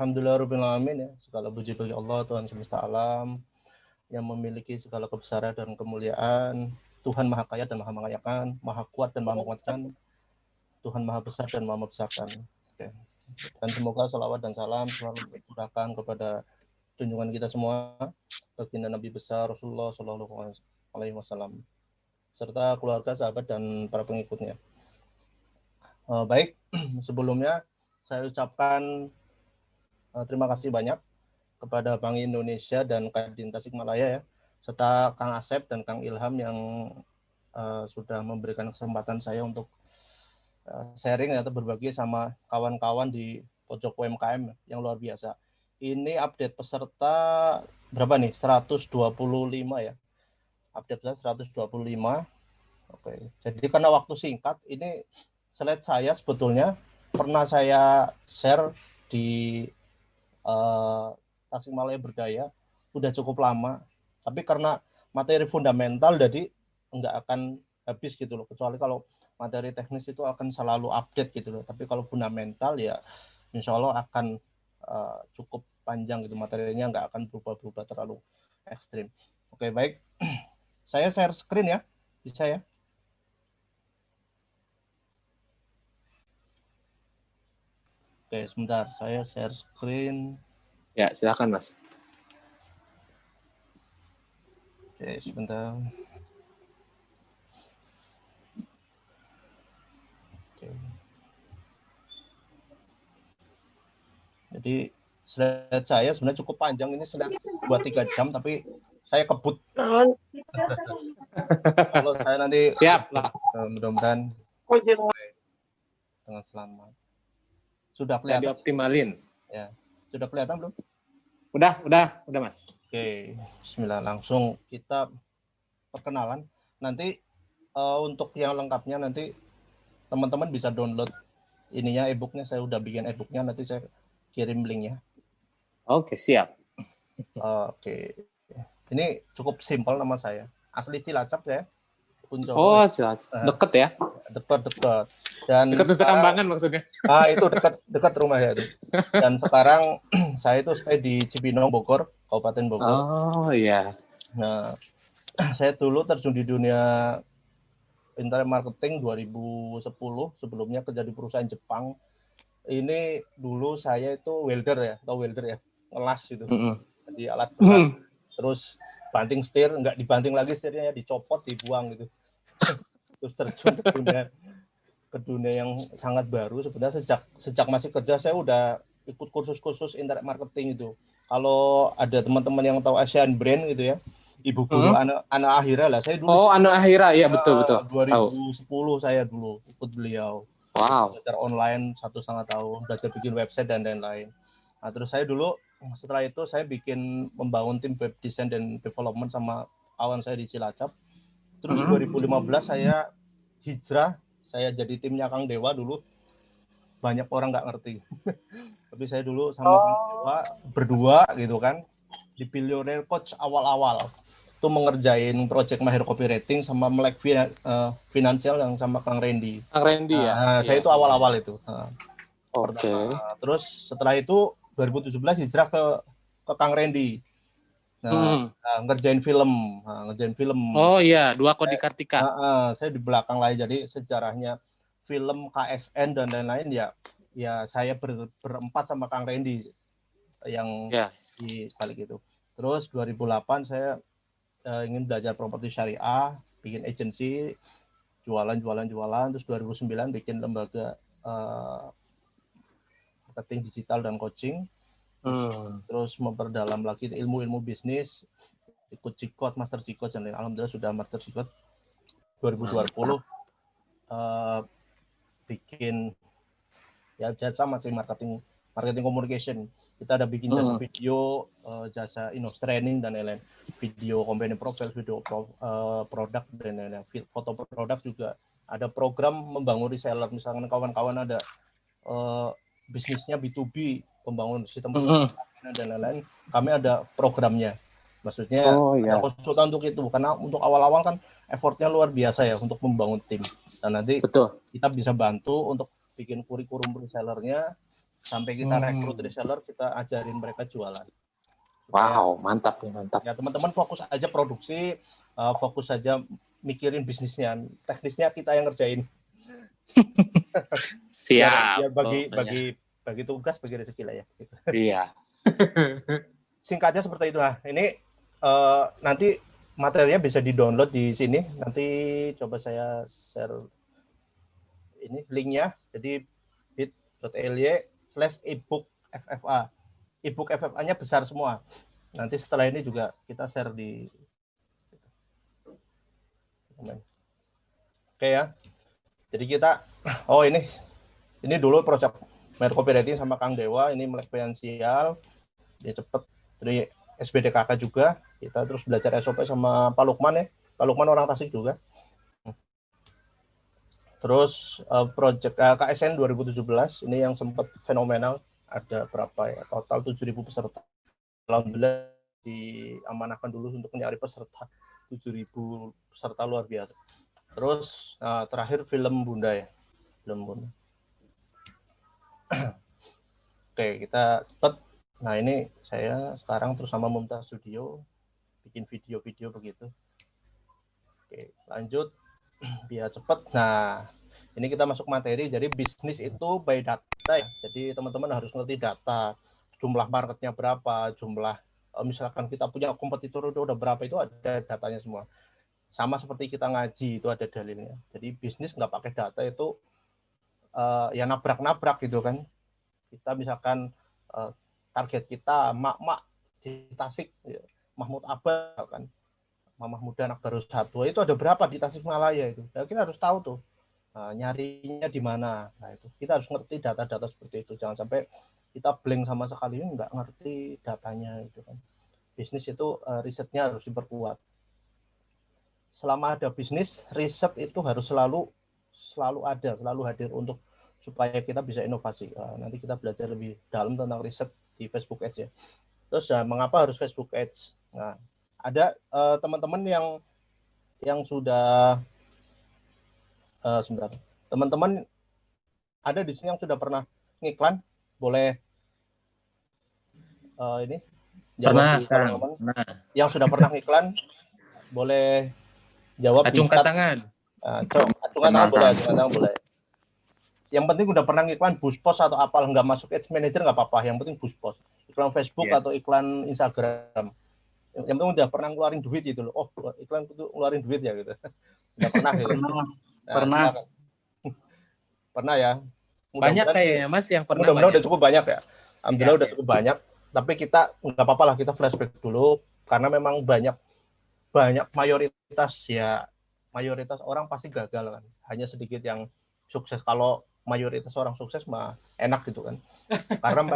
Alhamdulillahirrahmanirrahim ya. Segala puji bagi Allah Tuhan semesta alam yang memiliki segala kebesaran dan kemuliaan. Tuhan Maha Kaya dan Maha Mengayakan, Maha Kuat dan Maha Menguatkan, Tuhan Maha Besar dan Maha Membesarkan. Oke. Dan semoga salawat dan salam selalu tercurahkan kepada junjungan kita semua, baginda Nabi besar Rasulullah Shallallahu Alaihi Wasallam, serta keluarga, sahabat dan para pengikutnya. Baik, sebelumnya saya ucapkan terima kasih banyak kepada Bank Indonesia dan Kadin Tasikmalaya ya, serta Kang Asep dan Kang Ilham yang sudah memberikan kesempatan saya untuk sharing atau berbagi sama kawan-kawan di pojok UMKM yang luar biasa. Ini update peserta berapa nih? 125 ya. Update peserta 125. Oke. Jadi karena waktu singkat, ini slide saya sebetulnya pernah saya share di Tasikmalaya Berdaya udah cukup lama, tapi karena materi fundamental jadi nggak akan habis gitu loh, kecuali kalau materi teknis itu akan selalu update gitu loh, tapi kalau fundamental ya insya Allah akan cukup panjang gitu, materinya nggak akan berubah-berubah terlalu ekstrim. Oke, baik. Saya share screen ya, bisa ya? Oke, sebentar, saya share screen. Ya, silakan Mas. Oke, sebentar. Oke. Jadi slide saya sebenarnya cukup panjang, ini slide 2-3 jam, tapi saya kebut. Kalau saya nanti siap lah. Mudah-mudahan dengan selamat. Sudah kelihatan? Saya dioptimalin. Ya, sudah kelihatan belum? Udah Mas. Oke, bismillah, langsung kita perkenalan. Nanti untuk yang lengkapnya nanti teman-teman bisa download ininya, e-booknya. Saya udah bikin e-booknya, nanti saya kirim linknya. Oke, siap. Oke, ini cukup simpel nama saya. Asli Cilacap ya. Kuncoro, oh, Cilacap. Deket ya? Dekat. Dan dekat Nusa Kambangan maksudnya. Itu dekat rumah ya itu. Dan sekarang saya itu stay di Cibinong, Bogor, Kabupaten Bogor. Oh iya. Nah, saya dulu terjun di dunia internet marketing 2010, sebelumnya kerja di perusahaan Jepang. Ini dulu saya itu welder ya, atau welder ya, ngelas gitu. Jadi alat berat, terus banting setir, nggak dibanting lagi setirnya, ya dicopot, dibuang gitu. Terus terjun ke dunia yang sangat baru. Sebenarnya sejak masih kerja saya udah ikut kursus-kursus internet marketing itu. Kalau ada teman-teman yang tahu Asian Brand gitu ya, Ibu Guru Ana Ahira lah, saya dulu. Oh, Ana Ahira, ya betul. 2010 saya dulu ikut beliau. Wow. Belajar online 1,5 tahun, belajar bikin website dan lain-lain. Nah, terus saya dulu setelah itu saya membangun tim web design dan development sama kawan saya di Cilacap. Terus 2015 saya hijrah, saya jadi timnya Kang Dewa dulu. Banyak orang nggak ngerti. Tapi saya dulu sama Kang Dewa berdua gitu kan, di Billionaire Coach awal-awal. Itu mengerjain project Mahir Copywriting sama Melek Financial yang sama Kang Randy. Kang Randy ya? Saya itu awal-awal itu. Oke. Terus setelah itu 2017 hijrah ke Kang Randy. Ngerjain film. Oh iya, Dua Kodi Kartika. Saya di belakang layar, jadi sejarahnya film KSN dan lain-lain ya saya berempat sama Kang Randy yang di balik itu. Terus 2008 saya ingin belajar properti syariah, bikin agensi, jualan. Terus 2009 bikin lembaga marketing digital dan coaching. Terus memperdalam lagi ilmu-ilmu bisnis, ikut Cikot, Master Cikot, dan alhamdulillah sudah Master Cikot. 2020 bikin ya jasa masih marketing communication. Kita ada bikin jasa video, jasa training dan lain-lain, video company profile, video produk dan lain-lain, foto produk juga. Ada program membangun reseller, misalkan kawan-kawan ada bisnisnya B2B, pembangun sistem dan lain-lain, kami ada programnya. Maksudnya ada konsultan untuk itu, karena untuk awal-awal kan effortnya luar biasa ya untuk membangun tim. Dan nanti kita bisa bantu untuk bikin kurikulum resellernya, Sampai kita rekrut reseller, kita ajarin mereka jualan. Wow, mantap ya, mantap. Ya teman-teman fokus aja produksi, fokus aja mikirin bisnisnya, teknisnya kita yang ngerjain. Siap. Ya bagi tugas, bagi rezeki lah ya. Gitu. Iya. Singkatnya seperti itu lah. Ini nanti materinya bisa di-download di sini. Nanti coba saya share ini linknya. Jadi bit.ly/ebook FFA. Ebook FFA-nya besar semua. Nanti setelah ini juga kita share di. Oke ya. Jadi kita, ini dulu project Mayor Copywriting sama Kang Dewa, ini melek finansial, dia cepet. Dari SBDKK juga, kita terus belajar SOP sama Pak Lukman ya. Pak Lukman orang Tasik juga. Terus project KSN 2017, ini yang sempat fenomenal, ada berapa ya, total 7.000 peserta. Alhamdulillah diamanahkan dulu untuk mencari peserta, 7.000 peserta luar biasa. Terus terakhir film Bunda ya, film Bunda. Oke, kita cepet. Nah ini saya sekarang terus sama Mumtaz Studio bikin video-video begitu. Oke, lanjut biar cepet. Nah ini kita masuk materi. Jadi bisnis itu by data ya. Jadi teman-teman harus ngerti data. Jumlah marketnya berapa, jumlah misalkan kita punya kompetitor itu udah berapa, itu ada datanya semua. Sama seperti kita ngaji itu ada dalilnya. Jadi bisnis nggak pakai data itu ya nabrak-nabrak gitu kan. Kita misalkan target kita mak-mak di Tasik, ya, Mahmud Abah kan, Mamah Muda anak baru satu, itu ada berapa di Tasikmalaya itu. Nah, kita harus tahu tuh nyarinya di mana. Nah itu kita harus ngerti data-data seperti itu. Jangan sampai kita blank sama sekali, nggak ngerti datanya itu kan. Bisnis itu risetnya harus diperkuat. Selama ada bisnis, riset itu harus selalu ada, selalu hadir untuk supaya kita bisa inovasi. Nanti kita belajar lebih dalam tentang riset di Facebook Ads ya. Terus mengapa harus Facebook Ads? Nah, ada teman-teman yang sudah sebentar. Teman-teman ada di sini yang sudah pernah ngiklan, boleh ini jawab pernah, di teman-teman. Yang sudah pernah ngiklan boleh jawab. Acungkan tangan. Acungkan tangan boleh. Yang penting udah pernah ngiklan Buspos atau apa, nggak masuk Ads Manager nggak apa-apa. Yang penting Buspos, iklan Facebook atau iklan Instagram. Yang penting udah pernah ngeluarin duit gitu loh. Oh, iklan itu ngeluarin duit ya gitu. Udah pernah gitu. Pernah. Pernah ya. Banyak kayaknya Mas yang pernah. Mudah-mudahan udah cukup banyak ya. Alhamdulillah udah cukup banyak. Tapi kita nggak apa-apa lah, kita flashback dulu karena memang banyak mayoritas orang pasti gagal kan. Hanya sedikit yang sukses. Kalau mayoritas orang sukses mah enak gitu kan. Karena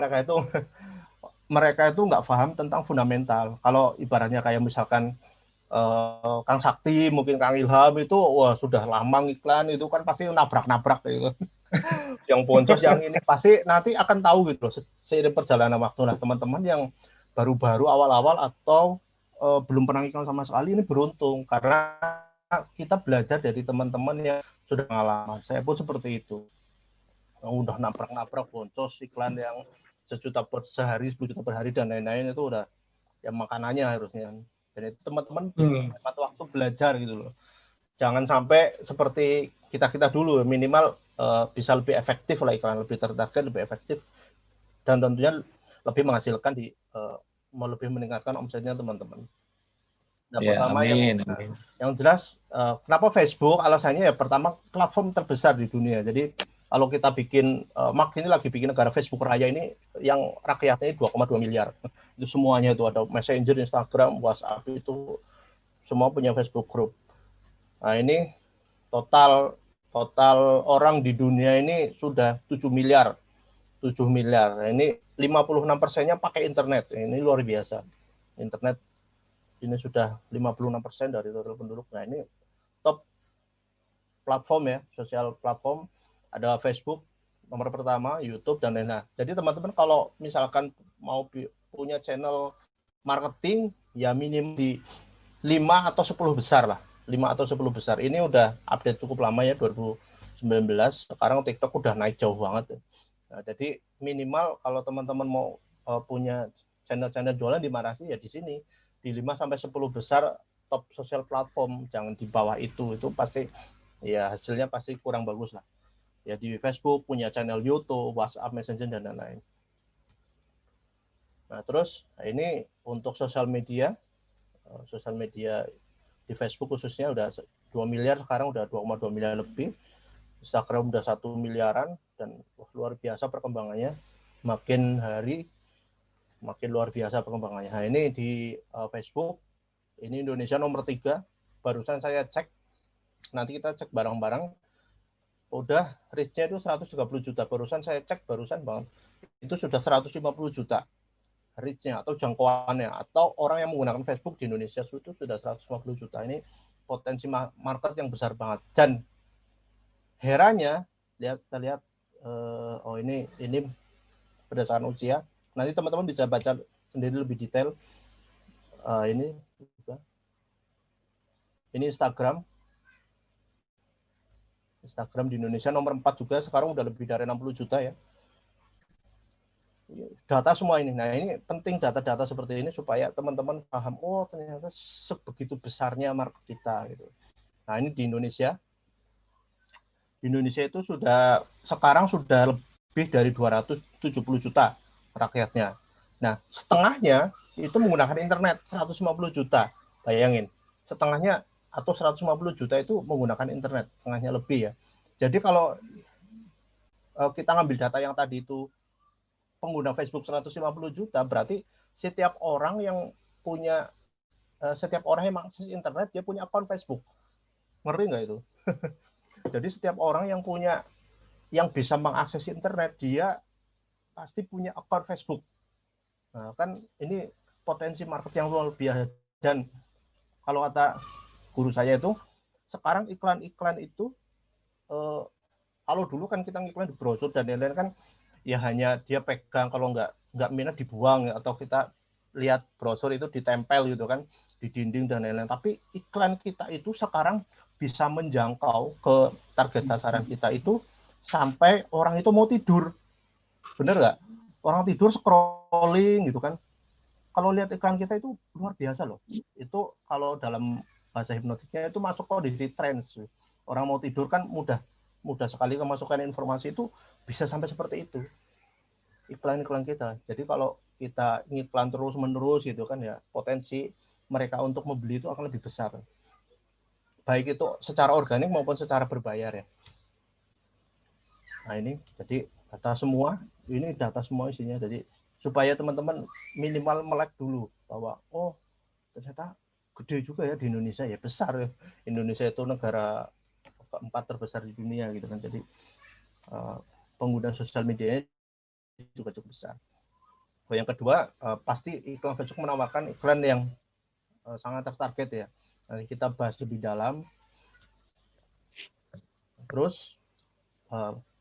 mereka itu nggak paham tentang fundamental. Kalau ibaratnya kayak misalkan Kang Sakti, mungkin Kang Ilham itu sudah lama ngiklan, itu kan pasti nabrak-nabrak gitu. Yang boncos yang ini pasti nanti akan tahu gitu loh seiring perjalanan waktu. Nah teman-teman yang baru-baru awal-awal atau belum pernah ngiklan sama sekali, ini beruntung karena kita belajar dari teman-teman yang sudah pengalaman. Saya pun seperti itu. Udah nabrak-nabrak boncos iklan yang 1 juta per sehari, 10 juta per hari dan lain-lain, itu udah ya makanannya harusnya. Dan itu teman-teman bisa hemat waktu belajar gitu loh. Jangan sampai seperti kita dulu, minimal bisa lebih efektif lah iklan, lebih tertarget, lebih efektif, dan tentunya lebih menghasilkan lebih meningkatkan omsetnya teman-teman. Nah, pertama yang jelas kenapa Facebook, alasannya ya pertama platform terbesar di dunia. Jadi kalau kita bikin, Mark ini lagi bikin negara Facebook Raya ini yang rakyatnya 2,2 miliar. Itu semuanya itu ada Messenger, Instagram, WhatsApp, itu semua punya Facebook Group. Nah ini total orang di dunia ini sudah 7 miliar. Nah, ini 56%-nya pakai internet. Ini luar biasa. Internet ini sudah 56% dari total penduduk. Nah ini top platform ya, sosial platform. Ada Facebook nomor pertama, YouTube dan lain-lain. Jadi teman-teman kalau misalkan mau punya channel marketing ya minim di 5 atau 10 besar lah. 5 atau 10 besar. Ini udah update cukup lama ya, 2019. Sekarang TikTok udah naik jauh banget. Nah, jadi minimal kalau teman-teman mau punya channel-channel jualan di mana sih, ya di sini, di 5 sampai 10 besar top sosial platform, jangan di bawah itu pasti ya hasilnya pasti kurang bagus lah. Ya di Facebook, punya channel YouTube, WhatsApp, Messenger dan lain-lain. Nah, terus ini untuk sosial media di Facebook khususnya udah 2 miliar, sekarang udah 2,2 miliar lebih. Instagram udah 1 miliaran, dan luar biasa perkembangannya, makin hari makin luar biasa perkembangannya. Nah, ini di Facebook, ini Indonesia nomor 3, barusan saya cek, nanti kita cek bareng-bareng, udah reach-nya itu 130 juta, barusan saya cek, barusan banget, itu sudah 150 juta reach-nya atau jangkauannya, atau orang yang menggunakan Facebook di Indonesia itu sudah 150 juta. Ini potensi market yang besar banget. Dan herannya, kita lihat, oh ini berdasarkan usia. Nanti teman-teman bisa baca sendiri lebih detail. Ini Instagram di Indonesia nomor 4 juga, sekarang udah lebih dari 60 juta ya. Data semua ini. Nah, ini penting data-data seperti ini supaya teman-teman paham, oh ternyata sebegitu besarnya market kita gitu. Nah, ini di Indonesia. Di Indonesia itu sekarang sudah lebih dari 270 juta rakyatnya. Nah, setengahnya itu menggunakan internet, 150 juta. Bayangin, setengahnya atau 150 juta itu menggunakan internet, setengahnya lebih ya. Jadi kalau kita ngambil data yang tadi itu, pengguna Facebook 150 juta, berarti setiap orang yang mengakses internet, dia punya akun Facebook. Ngeri nggak itu? Jadi setiap orang yang bisa mengakses internet, dia pasti punya akun Facebook. Nah, kan ini potensi market yang luar biasa. Dan kalau kata guru saya itu, sekarang iklan-iklan itu, kalau dulu kan kita ngiklan di brosur dan lain-lain kan, ya hanya dia pegang, kalau nggak minat dibuang, atau kita lihat brosur itu ditempel gitu kan di dinding dan lain-lain. Tapi iklan kita itu sekarang bisa menjangkau ke target sasaran kita itu sampai orang itu mau tidur. Bener nggak? Orang tidur scrolling gitu kan. Kalau lihat iklan kita itu luar biasa loh. Itu kalau dalam bahasa hipnotiknya itu masuk kondisi trance. Orang mau tidur kan mudah sekali kemasukan informasi itu, bisa sampai seperti itu iklan-iklan kita. Jadi kalau kita ngiklan terus-menerus gitu kan ya, potensi mereka untuk membeli itu akan lebih besar. Baik itu secara organik maupun secara berbayar ya. Nah, ini jadi data semua isinya. Jadi supaya teman-teman minimal melek dulu bahwa oh ternyata gede juga ya di Indonesia, ya besar ya. Indonesia itu negara keempat terbesar di dunia gitu kan. Jadi pengguna sosial media juga cukup besar. Yang kedua, pasti iklan Facebook menawarkan iklan yang sangat tertarget ya. Nanti kita bahas lebih dalam. Terus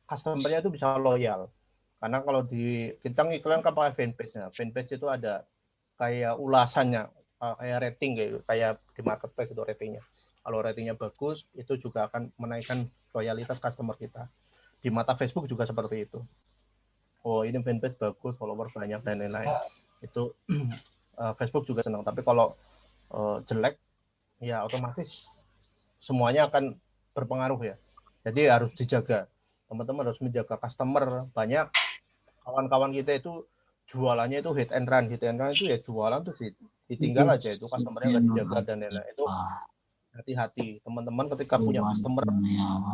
customer-nya itu bisa loyal. Karena kalau kita ngiklan kan pakai fanpage-nya. Fanpage itu ada kayak ulasannya, kayak rating kayak di marketplace itu ratingnya. Kalau ratingnya bagus, itu juga akan menaikkan loyalitas customer kita. Di mata Facebook juga seperti itu. Oh, ini fanpage bagus, follower banyak dan lain-lain. Itu Facebook juga senang. Tapi kalau jelek, ya otomatis semuanya akan berpengaruh ya. Jadi harus dijaga. Teman-teman harus menjaga customer. Banyak kawan-kawan kita itu jualannya itu hit and run. Hit and run itu ya jualan tuh ditinggal aja, itu customernya nggak dijaga dan lain-lain. Itu hati-hati teman-teman ketika punya customer.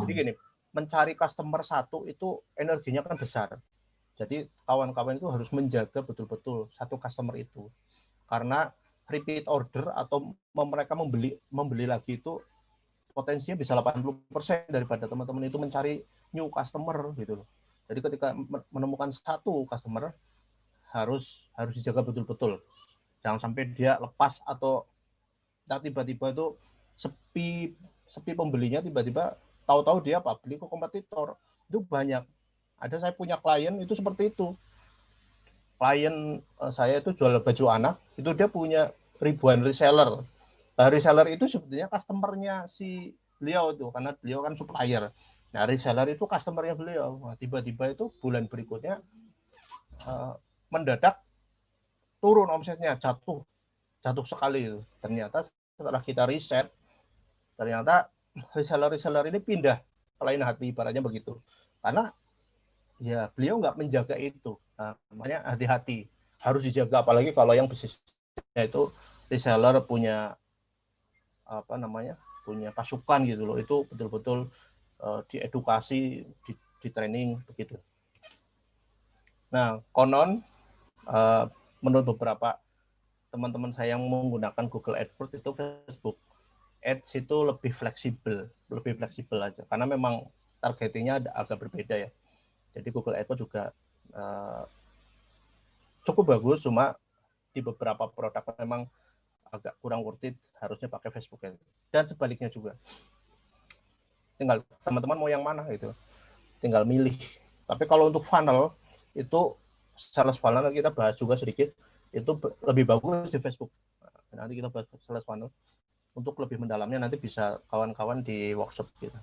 Jadi gini, mencari customer satu itu energinya kan besar. Jadi kawan-kawan itu harus menjaga betul-betul satu customer itu. Karena repeat order atau mereka membeli lagi itu potensinya bisa 80% daripada teman-teman itu mencari new customer gitu loh. Jadi ketika menemukan satu customer harus dijaga betul-betul. Jangan sampai dia lepas atau tiba-tiba itu sepi pembelinya, tiba-tiba tahu-tahu dia beli ke kompetitor. Itu banyak. Ada saya punya klien itu seperti itu. Klien saya itu jual baju anak, itu dia punya ribuan reseller. Reseller itu sebetulnya customernya si beliau itu, karena beliau kan supplier. Nah, reseller itu customer-nya beliau. Nah, tiba-tiba itu bulan berikutnya mendadak turun omsetnya, jatuh sekali. Ternyata setelah kita riset, ternyata reseller ini pindah ke lain hati, ibaratnya begitu. Karena ya beliau nggak menjaga itu. Nah, makanya hati-hati, harus dijaga, apalagi kalau yang bisnisnya itu reseller punya punya pasukan gitu loh, itu betul-betul diedukasi, di training begitu. Nah, konon menurut beberapa teman-teman saya yang menggunakan Google AdWords itu Facebook Ads itu lebih fleksibel aja, karena memang targetingnya agak berbeda ya. Jadi Google AdWords juga cukup bagus, cuma di beberapa produk memang agak kurang worth it, harusnya pakai Facebook Ads. Dan sebaliknya juga. Tinggal teman-teman mau yang mana gitu. Tinggal milih. Tapi kalau untuk funnel itu sales funnel kita bahas juga sedikit, itu lebih bagus di Facebook. Nanti kita bahas sales funnel. Untuk lebih mendalamnya nanti bisa kawan-kawan di workshop kita.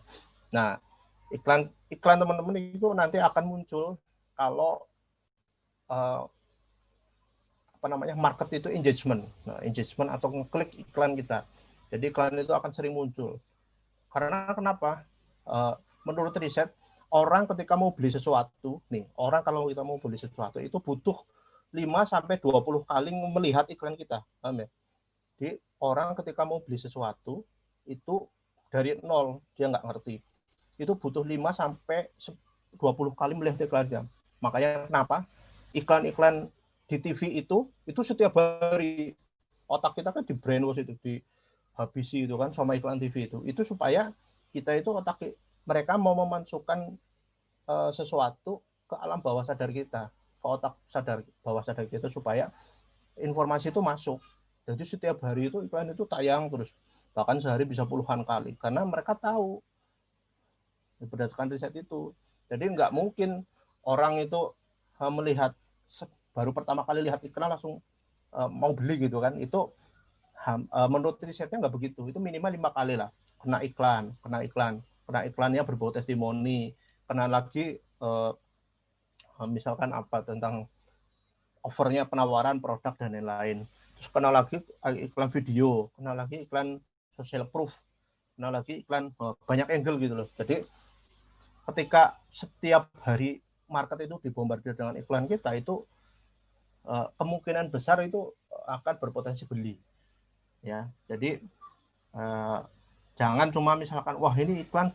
Nah, iklan teman-teman itu nanti akan muncul kalau market itu engagement. Nah, engagement atau ngeklik iklan kita. Jadi iklan itu akan sering muncul. Karena kenapa? Menurut riset, orang ketika mau beli sesuatu, orang kalau kita mau beli sesuatu itu butuh 5-20 kali melihat iklan kita. Paham ya? Jadi orang ketika mau beli sesuatu itu dari nol, dia nggak ngerti. Itu butuh 5-20 kali melihat iklannya. Makanya kenapa iklan-iklan di TV itu setiap hari otak kita kan di brainwash, itu dihabisi itu kan sama iklan TV itu supaya kita itu mereka mau memasukkan sesuatu ke alam bawah sadar kita, ke otak bawah sadar kita, supaya informasi itu masuk. Jadi setiap hari itu iklan itu tayang terus, bahkan sehari bisa puluhan kali, karena mereka tahu berdasarkan riset itu. Jadi nggak mungkin orang itu melihat baru pertama kali lihat iklan langsung mau beli gitu kan. Itu menurut risetnya nggak begitu. Itu minimal 5 kali lah kena iklannya berbau testimoni, kena lagi misalkan tentang offernya, penawaran produk dan lain-lain. Terus kena lagi iklan video, kena lagi iklan social proof, kena lagi iklan banyak angle gitu loh. Jadi ketika setiap hari market itu dibombardir dengan iklan kita, itu kemungkinan besar itu akan berpotensi beli. Ya, jadi jangan cuma misalkan wah ini iklan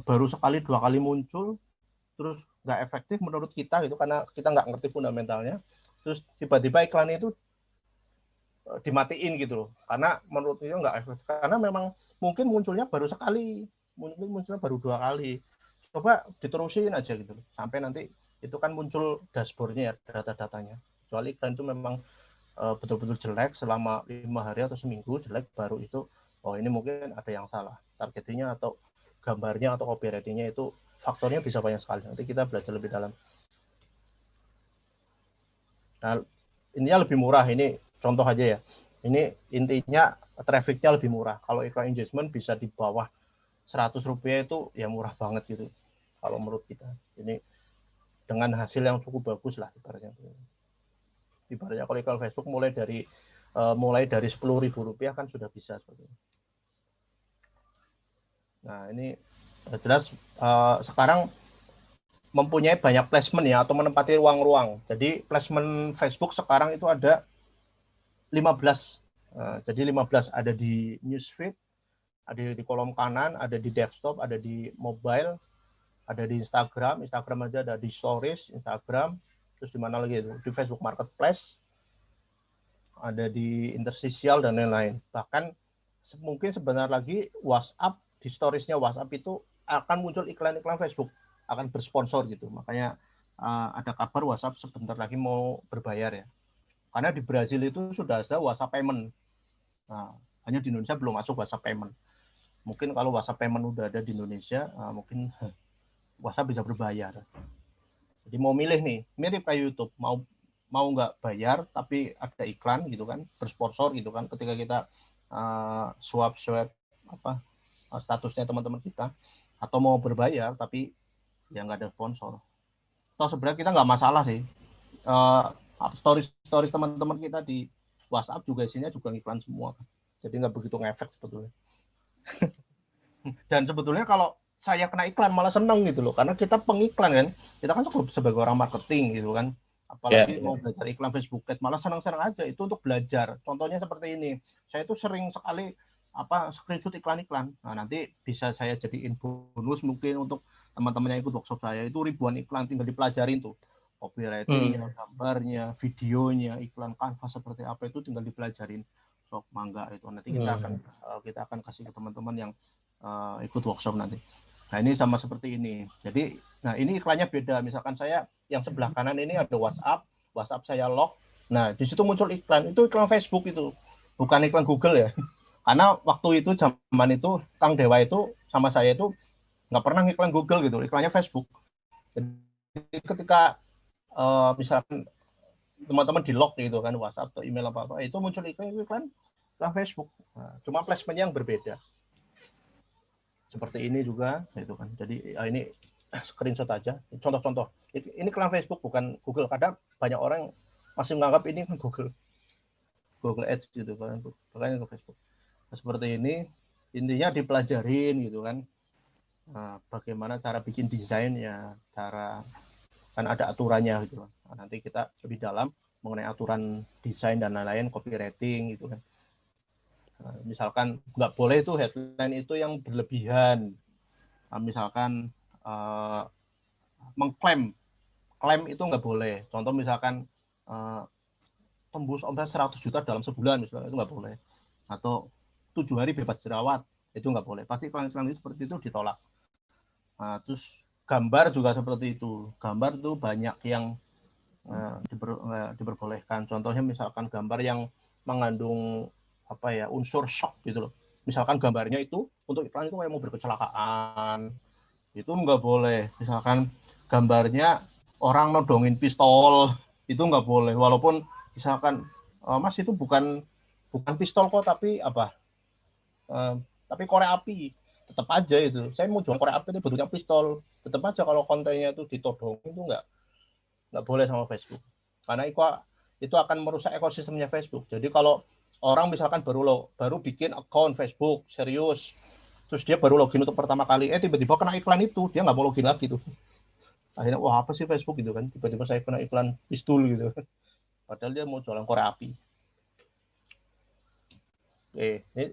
baru sekali 2 kali muncul terus nggak efektif menurut kita gitu, karena kita nggak ngerti fundamentalnya, terus tiba-tiba iklan itu dimatiin gitu loh, karena menurut itu nggak efektif, karena memang mungkin munculnya baru sekali, mungkin munculnya baru 2 kali. Coba diterusin aja gitu loh, sampai nanti itu kan muncul dashboardnya ya, data-datanya. Kecuali iklan itu memang betul-betul jelek selama 5 hari atau seminggu jelek, baru itu oh ini mungkin ada yang salah targetingnya atau gambarnya atau copywritingnya, itu faktornya bisa banyak sekali. Nanti kita belajar lebih dalam. Nah, ininya lebih murah, ini contoh aja ya. Ini intinya trafficnya lebih murah. Kalau iklan engagement bisa di bawah Rp100 itu ya murah banget gitu. Kalau menurut kita. Ini dengan hasil yang cukup bagus lah ibaratnya. Ibaratnya kalau iklan Facebook mulai dari Rp10.000 kan sudah bisa seperti ini. Nah, ini jelas sekarang mempunyai banyak placement ya, atau menempati ruang-ruang. Jadi placement Facebook sekarang itu ada 15. Jadi 15 ada di newsfeed, ada di kolom kanan, ada di desktop, ada di mobile, ada di Instagram aja ada di stories Instagram, terus di mana lagi itu? Di Facebook Marketplace, ada di interstitial dan lain-lain. Bahkan mungkin sebentar lagi WhatsApp, di storiesnya WhatsApp itu akan muncul iklan-iklan Facebook, akan bersponsor gitu. Makanya ada kabar WhatsApp sebentar lagi mau berbayar ya. Karena di Brazil itu sudah ada WhatsApp payment. Nah, hanya di Indonesia belum masuk WhatsApp payment. Mungkin kalau WhatsApp payment udah ada di Indonesia, mungkin WhatsApp bisa berbayar. Jadi mau milih nih, mirip kayak YouTube, mau nggak bayar tapi ada iklan gitu kan, bersponsor gitu kan, ketika kita swipe statusnya teman-teman kita, atau mau berbayar tapi ya nggak ada sponsor. Toh sebenarnya kita nggak masalah sih. Stories teman-teman kita di WhatsApp juga isinya juga iklan semua. Jadi nggak begitu ngefek sebetulnya. Dan sebetulnya kalau saya kena iklan malah seneng gitu loh, karena kita pengiklan kan, kita kan sebagai orang marketing gitu kan, apalagi mau belajar iklan Facebook Ads, malah senang-senang aja itu untuk belajar. Contohnya seperti ini, saya itu sering sekali screenshot iklan-iklan. Nah nanti bisa saya jadiin bonus mungkin untuk teman-teman yang ikut workshop saya, itu ribuan iklan tinggal dipelajarin tuh, copywritingnya, gambarnya, videonya, iklan Canva seperti apa itu tinggal dipelajarin. Sok mangga itu nanti kita akan kasih ke teman-teman yang ikut workshop nanti. Nah ini sama seperti ini. Jadi, nah ini iklannya beda. Misalkan saya yang sebelah kanan ini ada WhatsApp saya lock. Nah di situ muncul iklan. Itu iklan Facebook itu, bukan iklan Google ya. Karena waktu itu zaman itu Kang Dewa itu sama saya itu nggak pernah iklan Google gitu, iklannya Facebook. Jadi ketika misalkan teman-teman di lock gitu kan WhatsApp atau email apa itu muncul iklan Facebook. Nah, cuma placementnya yang berbeda. Seperti ini juga itu kan. Jadi ini screenshot aja, contoh-contoh. Ini iklan Facebook bukan Google. Kadang banyak orang masih menganggap ini kan Google Ads gitu kan, makanya ke Facebook. Nah, seperti ini intinya dipelajarin gitu kan. Nah, bagaimana cara bikin desainnya, cara kan ada aturannya gitu. Nah, nanti kita lebih dalam mengenai aturan desain dan lain-lain, copywriting gitu kan. Misalkan nggak boleh itu headline itu yang berlebihan. Misalkan klaim itu nggak boleh. Contoh misalkan tembus omset 100 juta dalam sebulan misalnya, itu nggak boleh. Atau 7 hari bebas jerawat, itu nggak boleh. Pasti iklan-iklan seperti itu ditolak. Terus gambar juga seperti itu. Gambar itu banyak yang diperbolehkan. Contohnya misalkan gambar yang mengandung unsur shock gitu loh. Misalkan gambarnya itu untuk iklan itu kayak mau berkecelakaan, itu nggak boleh. Misalkan gambarnya orang nodongin pistol, itu nggak boleh. Walaupun misalkan Mas itu bukan pistol kok, tapi tapi korek api, tetap aja itu. Saya mau jual korek api itu bentuknya pistol, tetap aja kalau kontennya itu ditodong itu nggak boleh sama Facebook. Karena itu akan merusak ekosistemnya Facebook. Jadi kalau orang misalkan baru bikin account Facebook serius, terus dia baru login untuk pertama kali, tiba-tiba kena iklan itu, dia nggak mau login lagi tuh. Akhirnya wah apa sih Facebook gitu kan, tiba-tiba saya kena iklan pistol gitu. Padahal dia mau jualan korek api. Ini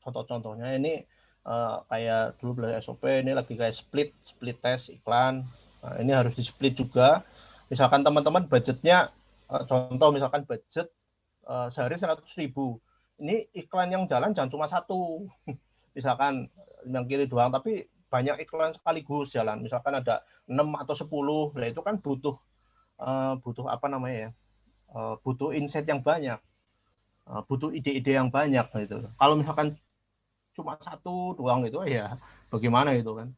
contoh-contohnya ini kayak dulu belajar SOP, ini lagi kayak split test iklan. Nah, ini harus di split juga. Misalkan teman-teman budgetnya, contoh misalkan budget sehari 100.000. Ini iklan yang jalan jangan cuma satu. Misalkan yang kiri doang, tapi banyak iklan sekaligus jalan. Misalkan ada 6 atau 10, nah itu kan butuh butuh insight yang banyak, butuh ide-ide yang banyak gitu. Kalau misalkan cuma satu doang itu ya bagaimana itu kan.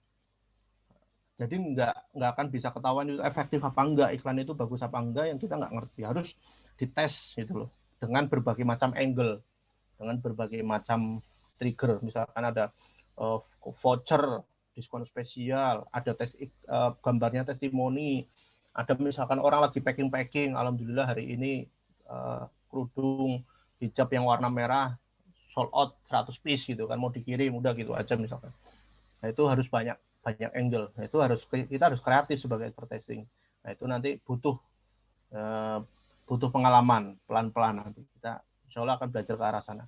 Jadi nggak akan bisa ketahuan itu efektif apa enggak, iklan itu bagus apa enggak, yang kita nggak ngerti. Harus dites gitu loh, dengan berbagai macam angle, dengan berbagai macam trigger. Misalkan ada voucher, diskon spesial, ada gambarnya testimoni, ada misalkan orang lagi packing, alhamdulillah hari ini kerudung hijab yang warna merah sold out 100 piece gitu kan, mau dikirim udah gitu aja misalkan. Nah itu harus banyak angle. Nah, itu kita harus kreatif sebagai advertising. Nah itu nanti butuh pengalaman, pelan-pelan nanti kita insya Allah akan belajar ke arah sana.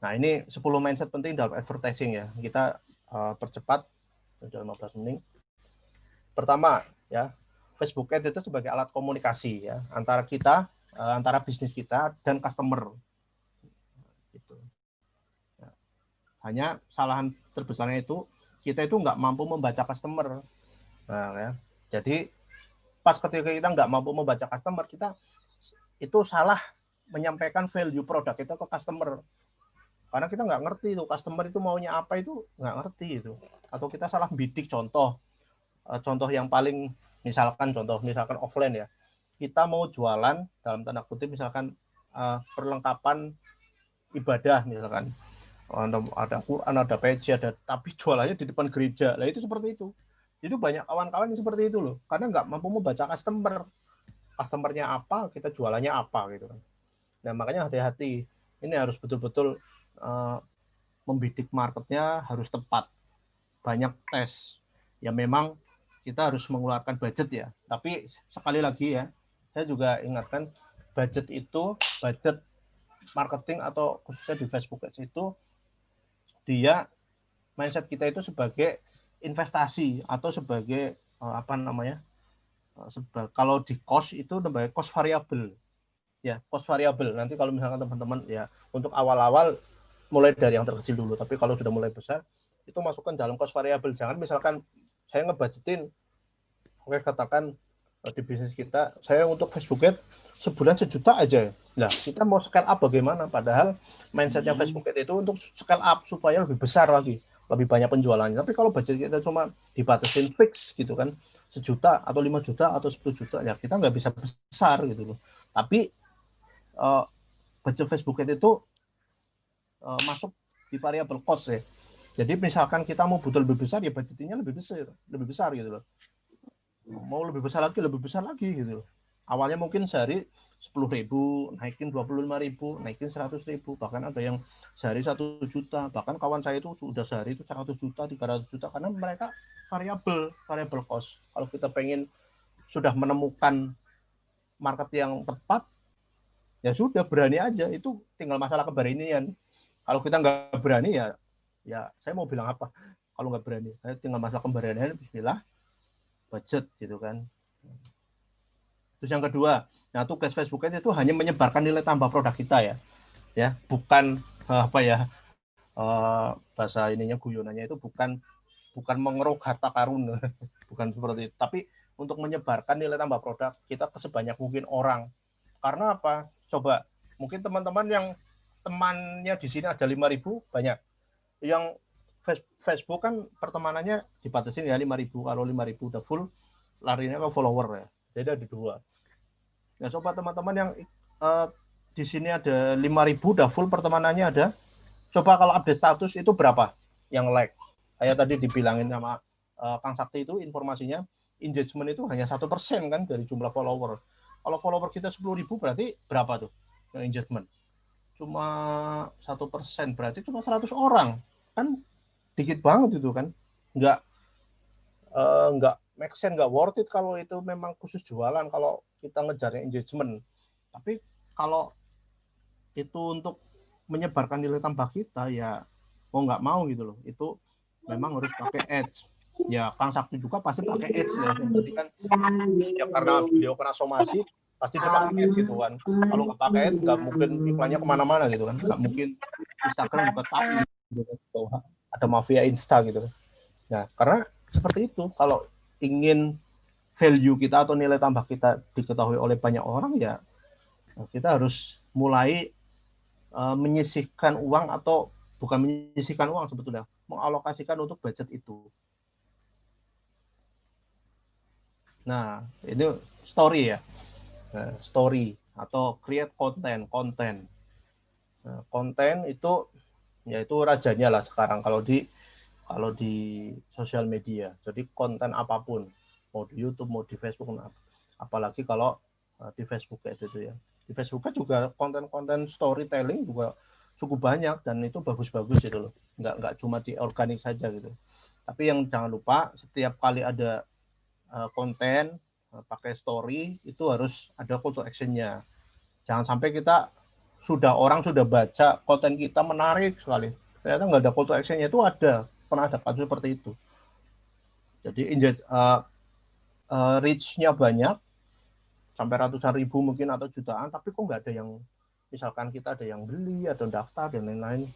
Nah ini 10 mindset penting dalam advertising ya. Kita percepat dalam 15 menit. Pertama ya, Facebook Ads itu sebagai alat komunikasi ya antara kita, antara bisnis kita dan customer. Gitu. Ya. Hanya kesalahan terbesarnya itu kita itu nggak mampu membaca customer. Nah, ya. Jadi pas ketika kita nggak mampu membaca customer, kita itu salah menyampaikan value produk kita ke customer. Karena kita nggak ngerti itu customer itu maunya apa, itu nggak ngerti itu. Atau kita salah bidik. Contoh yang paling misalkan offline ya, kita mau jualan dalam tanda kutip misalkan perlengkapan ibadah misalkan, ada Quran, ada peci, ada, tapi jualannya di depan gereja. Lah itu seperti itu. Itu banyak kawan-kawan yang seperti itu loh, karena nggak mampu membaca customernya apa, kita jualannya apa gitu kan. Nah makanya hati-hati, ini harus betul-betul membidik marketnya harus tepat, banyak tes. Ya memang kita harus mengeluarkan budget ya, tapi sekali lagi ya, saya juga ingatkan, budget itu, budget marketing atau khususnya di Facebook Ads itu, dia mindset kita itu sebagai investasi atau sebagai apa namanya, kalau di cost itu namanya cost variable ya, cost variable. Nanti kalau misalkan teman-teman ya, untuk awal-awal mulai dari yang terkecil dulu, tapi kalau sudah mulai besar itu masukkan dalam cost variable. Jangan misalkan saya ngebudgetin, oke katakan di bisnis kita, saya untuk Facebook Ads sebulan 1 juta aja. Nah, kita mau scale up bagaimana? Padahal mindsetnya Facebook Ads itu untuk scale up supaya lebih besar lagi, lebih banyak penjualannya. Tapi kalau budget kita cuma dibatasin fix gitu kan, 1 juta atau 5 juta atau 10 juta, ya kita nggak bisa besar gitu loh. Tapi budget Facebook Ads itu masuk di variable cost ya. Jadi misalkan kita mau butuh lebih besar, ya budgetingnya lebih besar gitu loh. Mau lebih besar lagi gitu loh. Awalnya mungkin sehari 10.000, naikin 25.000, naikin 100.000, bahkan ada yang sehari 1 juta. Bahkan kawan saya itu sudah sehari itu 100 juta, 300 juta, karena mereka variable cost. Kalau kita pengen sudah menemukan market yang tepat, ya sudah, berani aja. Itu tinggal masalah keberanian. Kalau kita nggak berani ya saya mau bilang apa? Kalau nggak berani, saya tinggal masalah keberanian. Bismillah, budget gitu kan. Terus yang kedua, nah tugas Facebook itu hanya menyebarkan nilai tambah produk kita ya, bukan apa ya, bahasa ininya, guyonannya itu bukan mengeruk harta karun, bukan seperti itu, tapi untuk menyebarkan nilai tambah produk kita ke sebanyak mungkin orang. Karena apa? Coba, mungkin teman-teman yang temannya di sini ada 5.000, banyak. Yang Facebook kan pertemanannya dibatasin ya 5.000. Kalau 5.000 udah full, larinya ke follower ya. Jadi ada 2. Nah, coba teman-teman yang di sini ada 5.000 udah full pertemanannya ada. Coba kalau update status itu berapa yang like? Kayak tadi dibilangin sama Kang Sakti itu, informasinya engagement itu hanya 1% kan dari jumlah follower. Kalau follower kita 10.000 berarti berapa tuh yang engagement? Cuma 1%, berarti cuma 100 orang. Kan dikit banget itu kan. Nggak make sense, nggak worth it kalau itu memang khusus jualan, kalau kita ngejarnya engagement. Tapi kalau itu untuk menyebarkan nilai tambah kita, ya mau nggak mau gitu loh, itu memang harus pakai ads. Ya Kang Sakti juga pasti pakai ads ya. Jadi kan ya karena beliau pernah somasi, pasti dia pakai ads gitu kan. Kalau nggak pakai ads nggak mungkin iklannya kemana-mana gitu kan. Nggak mungkin Instagram buka tab gitu kan. Ada mafia Insta gitu kan. Nah karena seperti itu, kalau ingin value kita atau nilai tambah kita diketahui oleh banyak orang, ya kita harus mulai menyisihkan uang, atau bukan menyisihkan uang sebetulnya, mengalokasikan untuk budget itu. Nah, ini story ya. Nah, story atau create konten. Nah, konten itu yaitu rajanya lah sekarang kalau di sosial media. Jadi konten apapun, mau di YouTube, mau di Facebook, apalagi kalau di Facebook kayak gitu ya. Di Facebook juga konten-konten storytelling juga cukup banyak, dan itu bagus-bagus gitu loh. Nggak cuma di organik saja gitu. Tapi yang jangan lupa, setiap kali ada konten pakai story, itu harus ada call to action-nya. Jangan sampai orang sudah baca konten kita menarik sekali, ternyata nggak ada call to action-nya. Itu pernah ada kasus seperti itu. Jadi reach-nya banyak, sampai ratusan ribu mungkin atau jutaan, tapi kok nggak ada yang, misalkan kita ada yang beli, ada yang daftar dan lain-lain,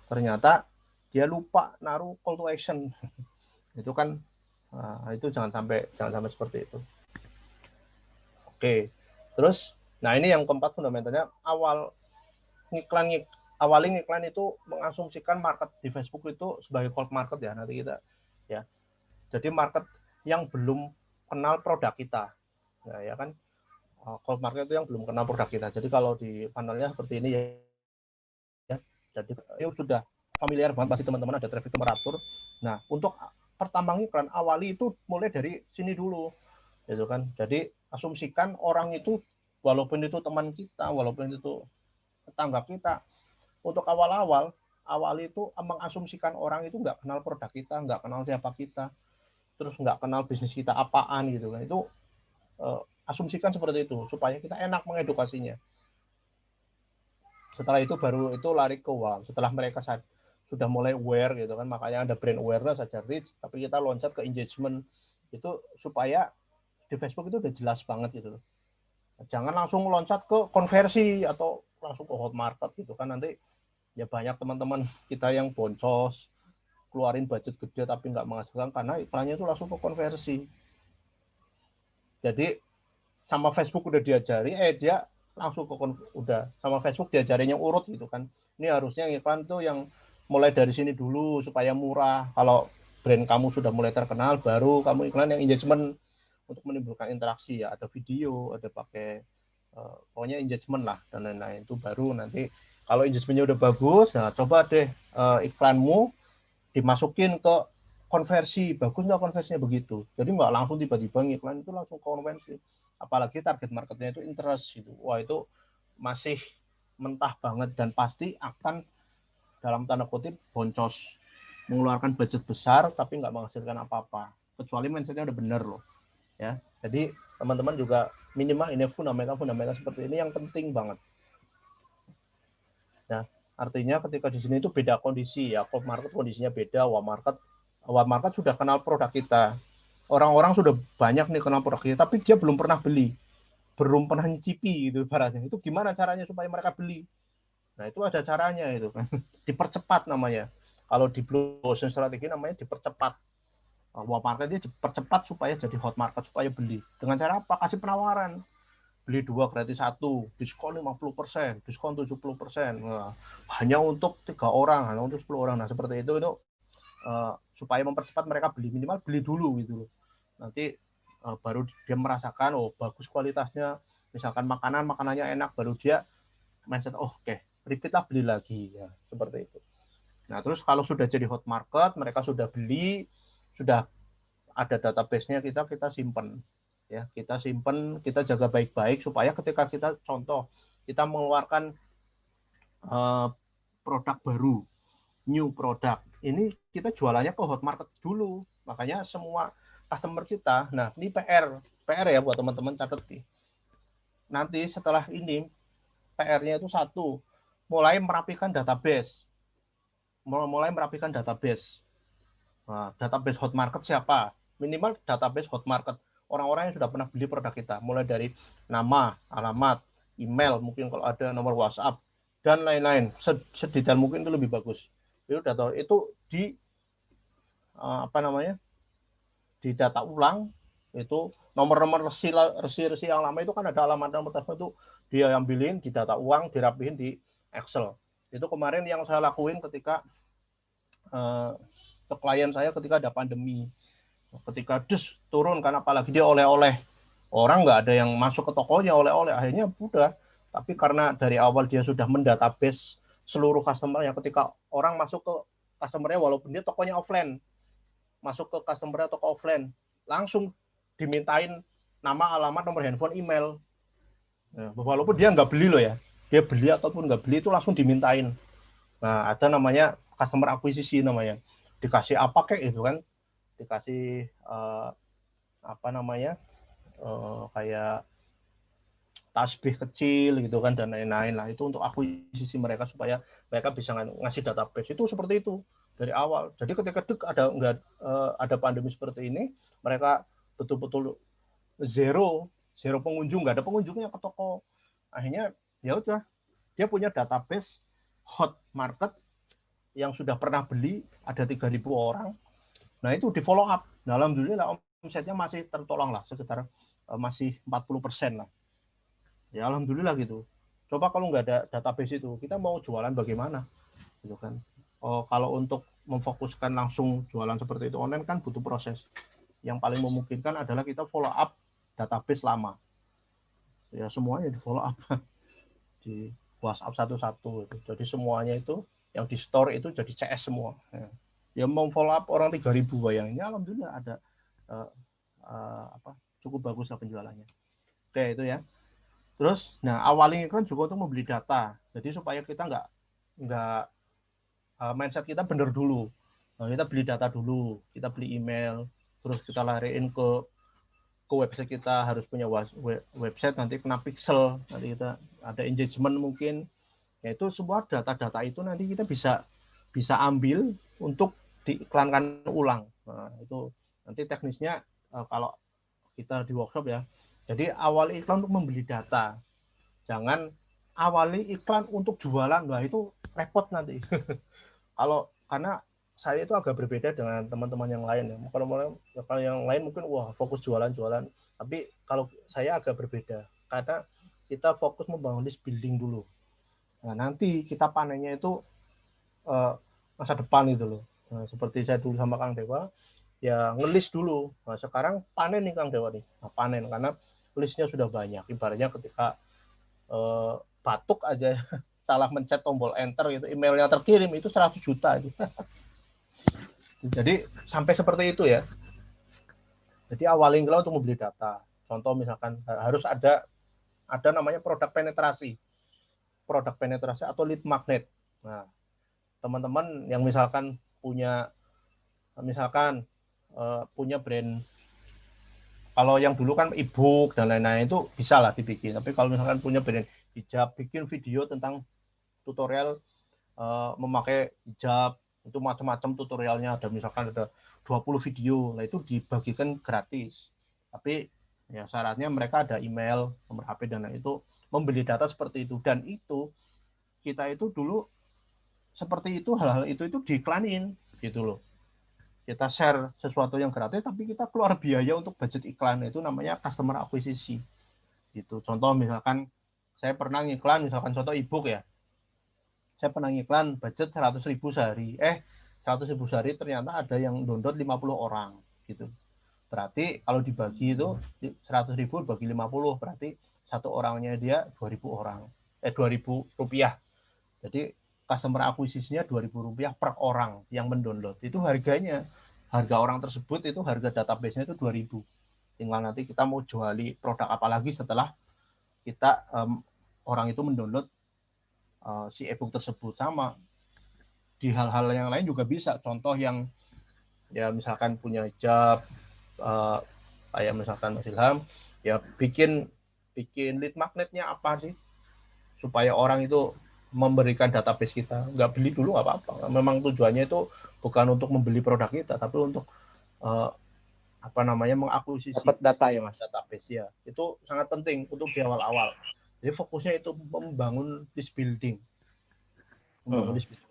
ternyata dia lupa naruh call to action. Itu kan itu jangan sampai seperti itu. Oke, terus nah ini yang keempat, fundamentalnya awalin iklan itu mengasumsikan market di Facebook itu sebagai cold market ya, nanti kita ya. Jadi market yang belum kenal produk kita. Nah, ya kan, cold market itu yang belum kenal produk kita. Jadi kalau di panelnya seperti ini ya. Jadi ini sudah familiar banget pasti teman-teman ada traffic temperatur. Nah, untuk pertama iklan awali itu mulai dari sini dulu, gitu kan. Jadi asumsikan orang itu walaupun itu teman kita, walaupun itu tetangga kita, untuk awal-awal itu mengasumsikan orang itu nggak kenal produk kita, nggak kenal siapa kita, terus nggak kenal bisnis kita apaan gitu kan. Itu asumsikan seperti itu supaya kita enak mengedukasinya. Setelah itu baru itu lari ke wow. Setelah mereka sudah mulai aware gitu kan, makanya ada brand awareness, ada reach, tapi kita loncat ke engagement itu supaya di Facebook itu udah jelas banget gitu. Jangan langsung loncat ke konversi atau langsung ke hot market gitu kan, nanti ya banyak teman-teman kita yang boncos keluarin budget gede tapi nggak menghasilkan karena iklannya itu langsung ke konversi. Jadi sama Facebook udah diajari, dia langsung ke udah sama Facebook diajarin yang urut gitu kan. Ini harusnya iklan tuh yang mulai dari sini dulu supaya murah. Kalau brand kamu sudah mulai terkenal, baru kamu iklan yang engagement untuk menimbulkan interaksi ya. Ada video, ada pakai pokoknya engagement lah dan lain-lain. Itu baru nanti kalau engagementnya udah bagus, nah coba deh iklanmu dimasukin ke konversi. Bagus nggak konversinya begitu. Jadi nggak langsung tiba-tiba iklan itu langsung konversi. Apalagi target marketnya itu interest gitu. Wah itu masih mentah banget dan pasti akan dalam tanda kutip boncos, mengeluarkan budget besar tapi nggak menghasilkan apa-apa. Kecuali mindsetnya udah bener loh. Ya, jadi teman-teman juga minimal ini fundamental seperti ini yang penting banget. Nah, artinya ketika di sini itu beda kondisi ya. Cold market kondisinya beda, warm market sudah kenal produk kita. Orang-orang sudah banyak nih kenal produk kita, tapi dia belum pernah beli, belum pernah nyicipi gitu ibaratnya. Itu gimana caranya supaya mereka beli? Nah, itu ada caranya itu kan. Dipercepat namanya. Kalau di Blue Ocean strategi namanya dipercepat. Warm market ini dipercepat supaya jadi hot market, supaya beli. Dengan cara apa? Kasih penawaran. Beli 2 gratis 1, diskon 50%, diskon 70%. Nah, hanya untuk 3 orang, hanya untuk 10 orang. Nah, seperti itu supaya mempercepat mereka beli, minimal beli dulu gitu loh. Nanti baru dia merasakan oh bagus kualitasnya, misalkan makanannya enak, baru dia mindset oke, repeat lah beli lagi ya, seperti itu. Nah, terus kalau sudah jadi hot market, mereka sudah beli, sudah ada database-nya, kita simpan ya, kita jaga baik-baik supaya ketika kita contoh kita mengeluarkan produk baru, new product, ini kita jualannya ke hot market dulu. Makanya semua customer kita, nah ini PR ya buat teman-teman, catat nih. Nanti setelah ini PR-nya itu satu, mulai merapikan database. Nah, database hot market siapa? Minimal database hot market. Orang-orang yang sudah pernah beli produk kita. Mulai dari nama, alamat, email, mungkin kalau ada nomor WhatsApp, dan lain-lain. Sedetail mungkin itu lebih bagus. Itu data itu di di data ulang, itu nomor-nomor resi yang lama itu kan ada alamat nomor telepon, itu dia ambilin di data uang, dirapihin di Excel. Itu kemarin yang saya lakuin ketika ke klien saya ketika ada pandemi, ketika turun kan, apalagi dia oleh-oleh, orang nggak ada yang masuk ke tokonya oleh-oleh, akhirnya udah. Tapi karena dari awal dia sudah mendatabase seluruh customer-nya, ketika orang masuk ke customer-nya walaupun dia tokonya offline, masuk ke customer-nya toko offline, langsung dimintain nama, alamat, nomor handphone, email. Nah, walaupun dia nggak beli loh ya, dia beli ataupun nggak beli itu langsung dimintain. Nah, ada namanya customer akuisisi namanya. Dikasih apa kayak itu kan, dikasih kayak tasbih kecil gitu kan dan lain-lain lah, itu untuk akuisisi mereka supaya mereka bisa ngasih database. Itu seperti itu dari awal. Jadi ketika ada pandemi seperti ini, mereka betul-betul zero pengunjung, nggak ada pengunjungnya ke toko. Akhirnya ya udah, dia punya database hot market yang sudah pernah beli ada 3.000 orang. Nah, itu di follow up. Nah, alhamdulillah omsetnya masih tertolong lah, sekitar masih 40% lah. Ya alhamdulillah gitu. Coba kalau nggak ada database itu, kita mau jualan bagaimana gitu kan. Kalau untuk memfokuskan langsung jualan seperti itu online kan butuh proses. Yang paling memungkinkan adalah kita follow up database lama. Ya semuanya di follow up di WhatsApp satu-satu. Jadi semuanya itu yang di store itu jadi CS semua. Ya mau follow up orang 3.000 bayangin, alhamdulillah ada cukup bagus lah penjualannya. Oke, itu ya. Terus, nah awalnya iklan juga untuk membeli data. Jadi supaya kita nggak mindset kita bener dulu. Nah, kita beli data dulu, kita beli email, terus kita lariin ke website kita, harus punya website, nanti kena pixel, nanti kita ada engagement mungkin. Yaitu semua data-data itu nanti kita bisa ambil untuk diiklankan ulang. Nah, itu nanti teknisnya kalau kita di workshop ya. Jadi awal iklan untuk membeli data. Jangan awali iklan untuk jualan. Nah, itu repot nanti. Karena saya itu agak berbeda dengan teman-teman yang lain ya. Kalau yang lain mungkin fokus jualan. Tapi kalau saya agak berbeda. Karena kita fokus membangun list building dulu. Nah, nanti kita panennya itu masa depan gitu loh. Nah, seperti saya dulu sama Kang Dewa, ya ngelis dulu. Nah, sekarang panen nih Kang Dewa nih. Nah, panen karena listnya sudah banyak. Ibaratnya ketika batuk aja salah mencet tombol enter gitu, emailnya terkirim itu 100 juta gitu. Jadi sampai seperti itu ya. Jadi awalin kalau untuk membeli data. Contoh misalkan harus ada namanya produk penetrasi atau lead magnet. Nah, teman-teman yang misalkan punya brand, kalau yang dulu kan e-book dan lain-lain itu bisa lah dibikin. Tapi kalau misalkan punya brand hijab, bikin video tentang tutorial memakai hijab, itu macam-macam tutorialnya, ada misalkan ada 20 video, nah itu dibagikan gratis. Tapi ya syaratnya mereka ada email, nomor HP dan lain itu, membeli data seperti itu. Dan itu kita itu dulu seperti itu, hal-hal itu diiklanin gitu loh. Kita share sesuatu yang gratis tapi kita keluar biaya untuk budget iklan, itu namanya customer acquisition gitu. Contoh misalkan saya pernah ngiklan, misalkan contoh e-book ya, saya pernah ngiklan budget 100.000 sehari. 100.000 sehari ternyata ada yang download 50 orang gitu. Berarti kalau dibagi itu 100.000 bagi 50, berarti satu orangnya dia 2.000 orang. 2.000 rupiah. Jadi customer akuisisinya 2.000 rupiah per orang yang mendownload. Itu harga orang tersebut itu harga database-nya itu 2.000. Tinggal nanti kita mau juali produk apa lagi setelah kita orang itu mendownload si e-book tersebut. Sama di hal-hal yang lain juga bisa. Contoh yang ya misalkan punya hijab, kayak misalkan Mas Ilham, ya bikin lead magnetnya apa sih supaya orang itu memberikan database kita. Nggak beli dulu nggak apa-apa. Memang tujuannya itu bukan untuk membeli produk kita, tapi untuk mengakuisisi dapat data ya Mas. Database ya. Itu sangat penting untuk di awal-awal. Jadi fokusnya itu membangun list building.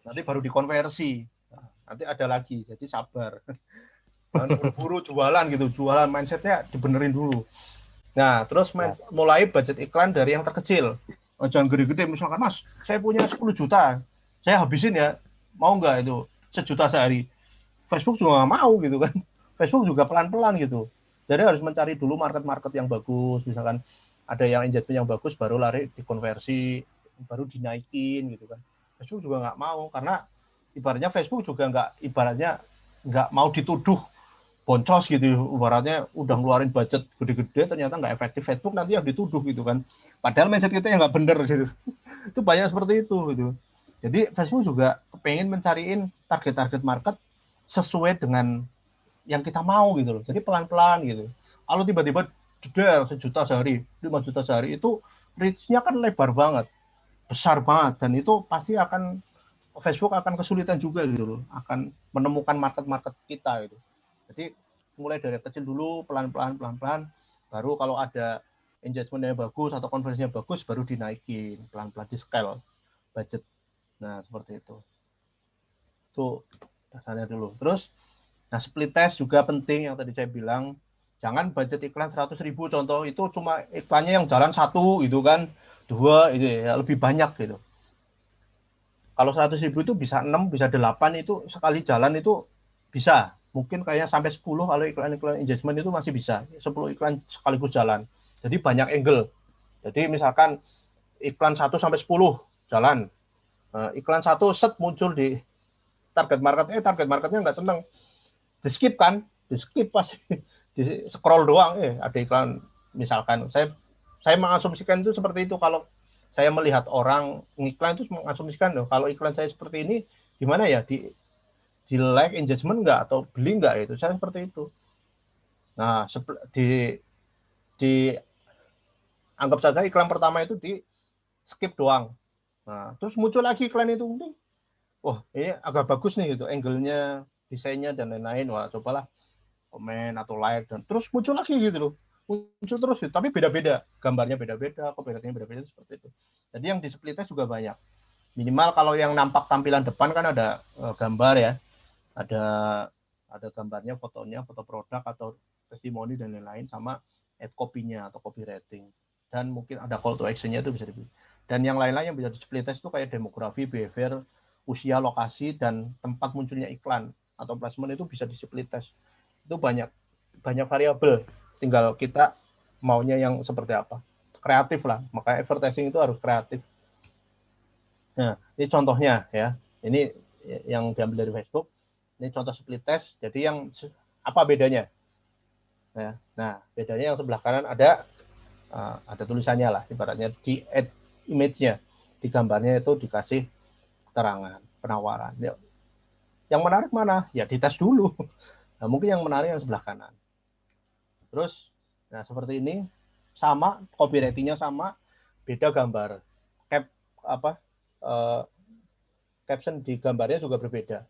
Nanti baru dikonversi. Nanti ada lagi. Jadi sabar. Buru-buru jualan gitu. Jualan mindsetnya dibenerin dulu. Nah, terus mulai budget iklan dari yang terkecil. Jangan gede-gede. Misalkan, Mas, saya punya 10 juta. Saya habisin ya. Mau nggak itu? 1 juta sehari. Facebook juga nggak mau gitu kan. Facebook juga pelan-pelan gitu. Jadi harus mencari dulu market yang bagus. Misalkan ada yang engagement yang bagus, baru lari dikonversi, baru dinaikin gitu kan. Facebook juga nggak mau, karena ibaratnya Facebook juga nggak mau dituduh boncos gitu. Ibaratnya udah ngeluarin budget gede-gede, ternyata nggak efektif. Facebook nanti yang dituduh gitu kan. Padahal mindset kita yang nggak bener gitu. Itu banyak seperti itu gitu. Jadi Facebook juga pengen mencariin target market sesuai dengan yang kita mau gitu loh. Jadi pelan-pelan gitu. Kalau tiba-tiba jedar 1 juta sehari, 5 juta sehari, itu reach-nya kan lebar banget, besar banget, dan itu pasti Facebook akan kesulitan juga gitu loh, akan menemukan market kita gitu. Jadi mulai dari kecil dulu, pelan-pelan, baru kalau ada engagement-nya bagus atau konversinya bagus, baru dinaikin, pelan-pelan di scale budget. Nah, seperti itu. Itu dasarnya dulu. Terus, split test juga penting yang tadi saya bilang. Jangan budget iklan 100.000 contoh, itu cuma iklannya yang jalan 1 gitu kan, 2 itu ya, lebih banyak gitu. Kalau 100.000 itu bisa 6, bisa 8 itu sekali jalan itu bisa. Mungkin kayak sampai 10 kalau iklan engagement itu masih bisa. 10 iklan sekaligus jalan. Jadi banyak angle. Jadi misalkan iklan 1 sampai 10 jalan. iklan satu set muncul di target marketnya nggak seneng, di skip pasti di scroll doang, ada iklan. Misalkan saya mengasumsikan itu seperti itu. Kalau saya melihat orang ngiklan itu mengasumsikan loh, kalau iklan saya seperti ini gimana ya, di like, engagement nggak, atau beli nggak, itu saya seperti itu. Nah, di anggap saja iklan pertama itu di skip doang. Nah, terus muncul lagi iklan itu, wah ini agak bagus nih gitu, angle-nya, desainnya dan lain-lain. Wah, cobalah komen atau like, dan terus muncul lagi gitu loh. Muncul terus gitu. Tapi beda-beda, gambarnya beda-beda, copyrightnya beda-beda, seperti itu. Jadi yang di split test juga banyak. Minimal kalau yang nampak tampilan depan kan ada gambar ya. Ada gambarnya, fotonya, foto produk atau testimoni dan lain-lain, sama ad copy-nya atau copywriting. Dan mungkin ada call to action-nya, itu bisa dipilih. Dan yang lain-lain yang bisa di split test itu kayak demografi, behavior, usia, lokasi, dan tempat munculnya iklan atau placement, itu bisa di split test. Itu banyak variabel, tinggal kita maunya yang seperti apa, kreatif lah. Maka advertising itu harus kreatif. Nah, ini contohnya ya, ini yang diambil dari Facebook, ini contoh split test. Jadi yang apa bedanya? Nah, bedanya yang sebelah kanan ada tulisannya lah, ibaratnya di add image-nya, di gambarnya itu dikasih keterangan penawaran. Yang menarik mana? Ya dites dulu. Nah, mungkin yang menarik yang sebelah kanan. Terus, nah seperti ini, sama copywriting-nya sama, beda gambar. Caption di gambarnya juga berbeda.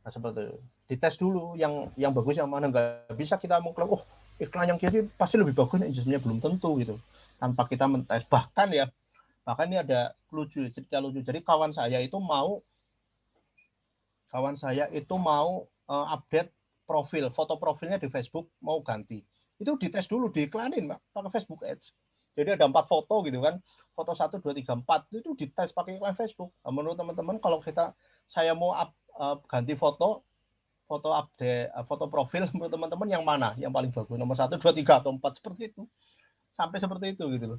Nah seperti itu. Dites dulu yang bagus yang mana. Nggak bisa kita mengklaim, iklan yang kiri pasti lebih bagus, engagement-nya belum tentu gitu, tanpa kita mentes. Bahkan ini ada cerita lucu. Jadi kawan saya itu mau update profil, foto profilnya di Facebook mau ganti. Itu dites dulu, diiklanin pakai Facebook Ads. Jadi ada 4 foto gitu kan, foto 1, 2, 3, 4 itu dites pakai iklan Facebook. Nah, menurut teman-teman, kalau saya mau ganti foto update foto profil, menurut teman-teman yang mana yang paling bagus, nomor 1, 2, 3 atau 4, seperti itu, sampai seperti itu gitu loh.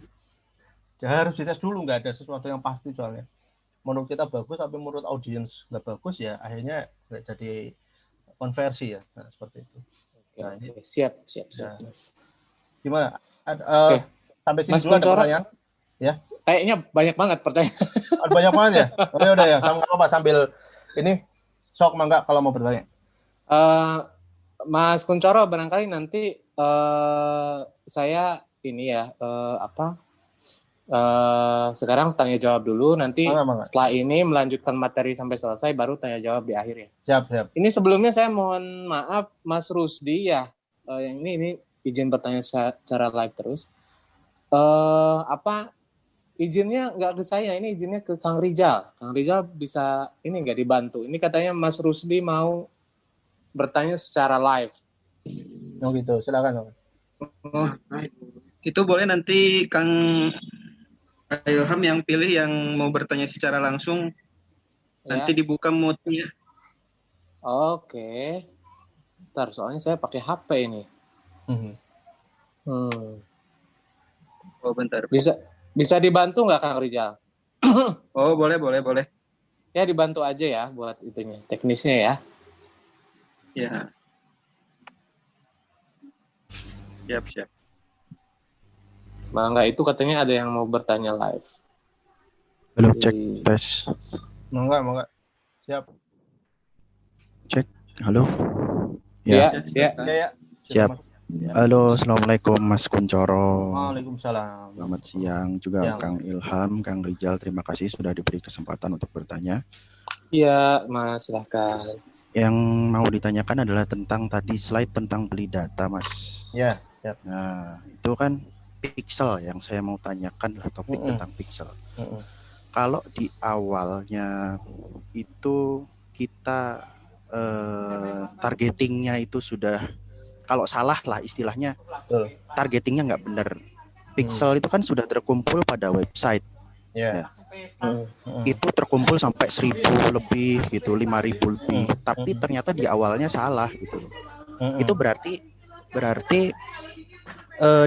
Jadi harus dites dulu, nggak ada sesuatu yang pasti soalnya. Menurut kita bagus, tapi menurut audiens nggak bagus, ya akhirnya nggak jadi konversi ya. Nah, seperti itu. Nah, ini siap. Mas. Gimana? Okay. Sampai sini dulu ada pertanyaan? Ya. Kayaknya banyak banget pertanyaan. Banyak banget ya? Oh, udah ya, sama apa sambil ini, sok mangga kalau mau bertanya. Mas Kuncoro, barangkali nanti saya ini ya, sekarang tanya jawab dulu, nanti setelah ini melanjutkan materi sampai selesai, baru tanya jawab di akhir ya. Siap. Ini sebelumnya saya mohon maaf Mas Rusdi ya, yang ini izin bertanya secara live terus. Izinnya nggak ke saya, ini izinnya ke Kang Rijal. Kang Rijal bisa ini nggak dibantu? Ini katanya Mas Rusdi mau bertanya secara live. Oh gitu, silakan. Itu boleh nanti Kang Ilham yang pilih yang mau bertanya secara langsung, nanti dibuka mute-nya. Oke. Ntar, soalnya saya pakai HP ini. Oh bentar. Bisa dibantu nggak Kang Rijal? Oh boleh. Ya dibantu aja ya buat itunya, teknisnya ya. Ya. Siap. Mangga, itu katanya ada yang mau bertanya live. Halo, cek tes. Mangga. Siap. Cek. Halo. Ya. Siap. Halo, assalamualaikum Mas Kuncoro. Waalaikumsalam. Selamat siang juga Kang Ilham, Kang Rijal. Terima kasih sudah diberi kesempatan untuk bertanya. Iya, Mas, silakan. Yang mau ditanyakan adalah tentang tadi slide tentang beli data, Mas. Ya. Nah, itu kan pixel yang saya mau tanyakan adalah topik tentang pixel. Kalau di awalnya itu kita targetingnya itu sudah, kalau salah lah istilahnya, targetingnya nggak benar. Pixel itu kan sudah terkumpul pada website. Ya. Itu terkumpul sampai 1.000 lebih gitu, 5.000 lebih. Tapi ternyata di awalnya salah gitu. Itu berarti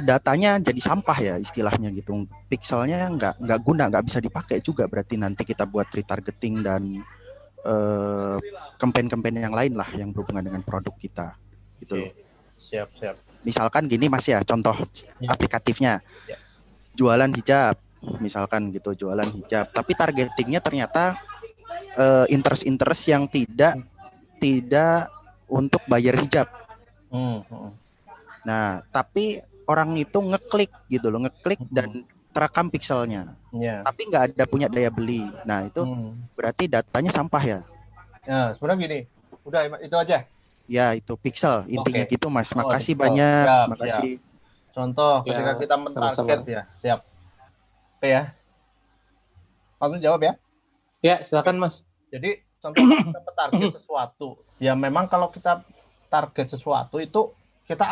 datanya jadi sampah ya istilahnya gitu. Pixelnya nggak guna, nggak bisa dipakai juga berarti nanti kita buat retargeting dan campaign-campaign yang lain lah yang berhubungan dengan produk kita gitu. Siap. Misalkan gini Mas ya, contoh aplikatifnya. Jualan hijab misalkan gitu, jualan hijab, tapi targetingnya ternyata interest yang tidak untuk bayar hijab. Nah, tapi orang itu ngeklik gitu loh, dan terekam pixelnya, tapi nggak ada punya daya beli. Nah itu berarti datanya sampah ya? Ya sebenarnya gini, udah itu aja. Ya itu pixel intinya gitu Mas. Makasih banyak. Makasih. Contoh ketika kita mentarget ya, siap. Oke ya. Langsung jawab ya. Ya silakan Mas. Jadi contoh kita mentarget sesuatu, ya memang kalau kita target sesuatu itu kita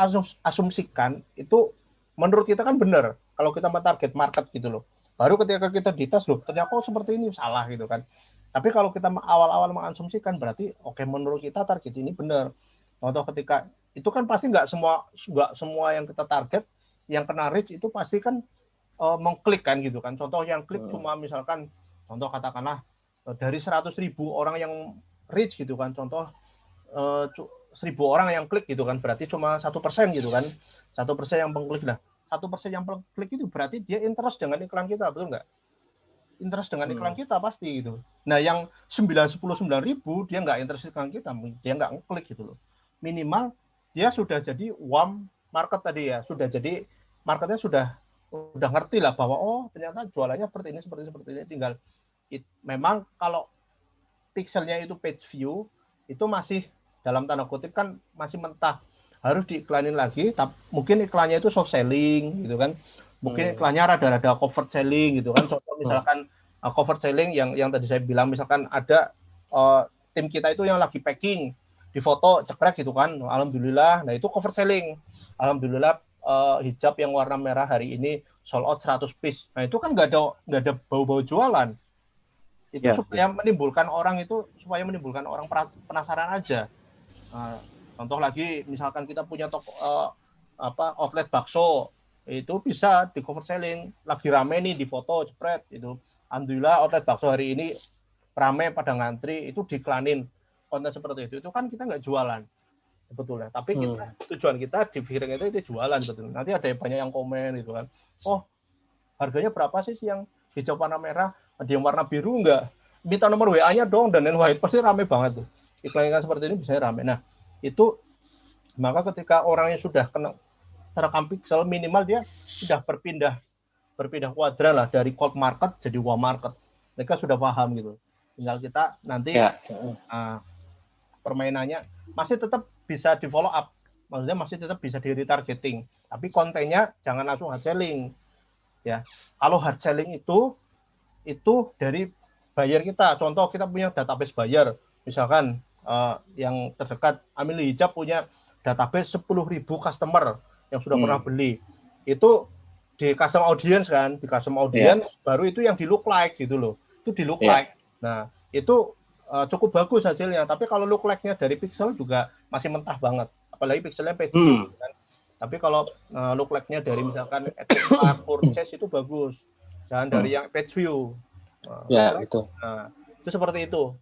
asumsikan itu menurut kita kan benar. Kalau kita mentarget market gitu loh. Baru ketika kita dites loh, ternyata seperti ini salah gitu kan. Tapi kalau kita awal-awal mengasumsikan berarti oke, menurut kita target ini benar. Contoh ketika itu kan pasti nggak semua yang kita target yang kena reach itu pasti kan mengklik kan gitu kan. Contoh yang klik cuma misalkan contoh katakanlah dari 100.000 orang yang reach gitu kan. Contoh 1.000 orang yang klik gitu kan, berarti cuma 1% gitu kan. 1% yang mengklik. Nah, 1% yang klik itu berarti dia interest dengan iklan kita, betul nggak? Interest dengan iklan kita pasti gitu. Nah, yang 9.000 dia nggak interest iklan kita, dia nggak ngeklik gitu loh. Minimal dia sudah jadi warm market tadi ya, sudah jadi marketnya sudah ngerti lah bahwa oh ternyata jualannya seperti ini. Tinggal memang kalau pixelnya itu page view itu masih dalam tanda kutip kan masih mentah, harus diiklanin lagi. Mungkin iklannya itu soft selling gitu kan, mungkin iklannya rada-rada covered selling gitu kan. Contoh misalkan covered selling yang tadi saya bilang, misalkan ada tim kita itu yang lagi packing di foto cekrek gitu kan, alhamdulillah, nah itu covered selling, alhamdulillah hijab yang warna merah hari ini sold out 100 piece. Nah itu kan nggak ada bau-bau jualan. Itu supaya menimbulkan orang penasaran aja. Contoh lagi, misalkan kita punya outlet bakso, itu bisa di cover selling, lagi rame nih di foto jepret itu, alhamdulillah outlet bakso hari ini rame pada ngantri, itu diiklanin konten seperti itu kan kita nggak jualan sebetulnya, tapi tujuan kita di pikiran itu jualan betul. Nanti ada banyak yang komen gitu kan, oh harganya berapa sih yang hijau warna merah, ada yang warna biru enggak, minta nomor WA-nya dong, dan lain-lain, pasti rame banget tuh. Iklan seperti ini bisa rame. Nah, itu maka ketika orangnya sudah kena terekam pixel, minimal dia sudah berpindah kuadran lah, dari cold market jadi warm market. Mereka sudah paham gitu. Tinggal kita nanti permainannya masih tetap bisa di follow up. Maksudnya masih tetap bisa di retargeting. Tapi kontennya jangan langsung hard selling. Ya. Kalau hard selling itu dari buyer kita. Contoh kita punya database buyer. Misalkan yang terdekat Amil Hijab punya database 10.000 customer yang sudah pernah beli. Itu di custom audience kan, baru itu yang di look like gitu loh. Itu di look like. Nah, itu cukup bagus hasilnya. Tapi kalau look like-nya dari pixel juga masih mentah banget. Apalagi pixelnya page kan. Tapi kalau look like-nya dari misalkan purchase itu bagus. Jangan dari yang page view. Itu. Nah, itu seperti itu.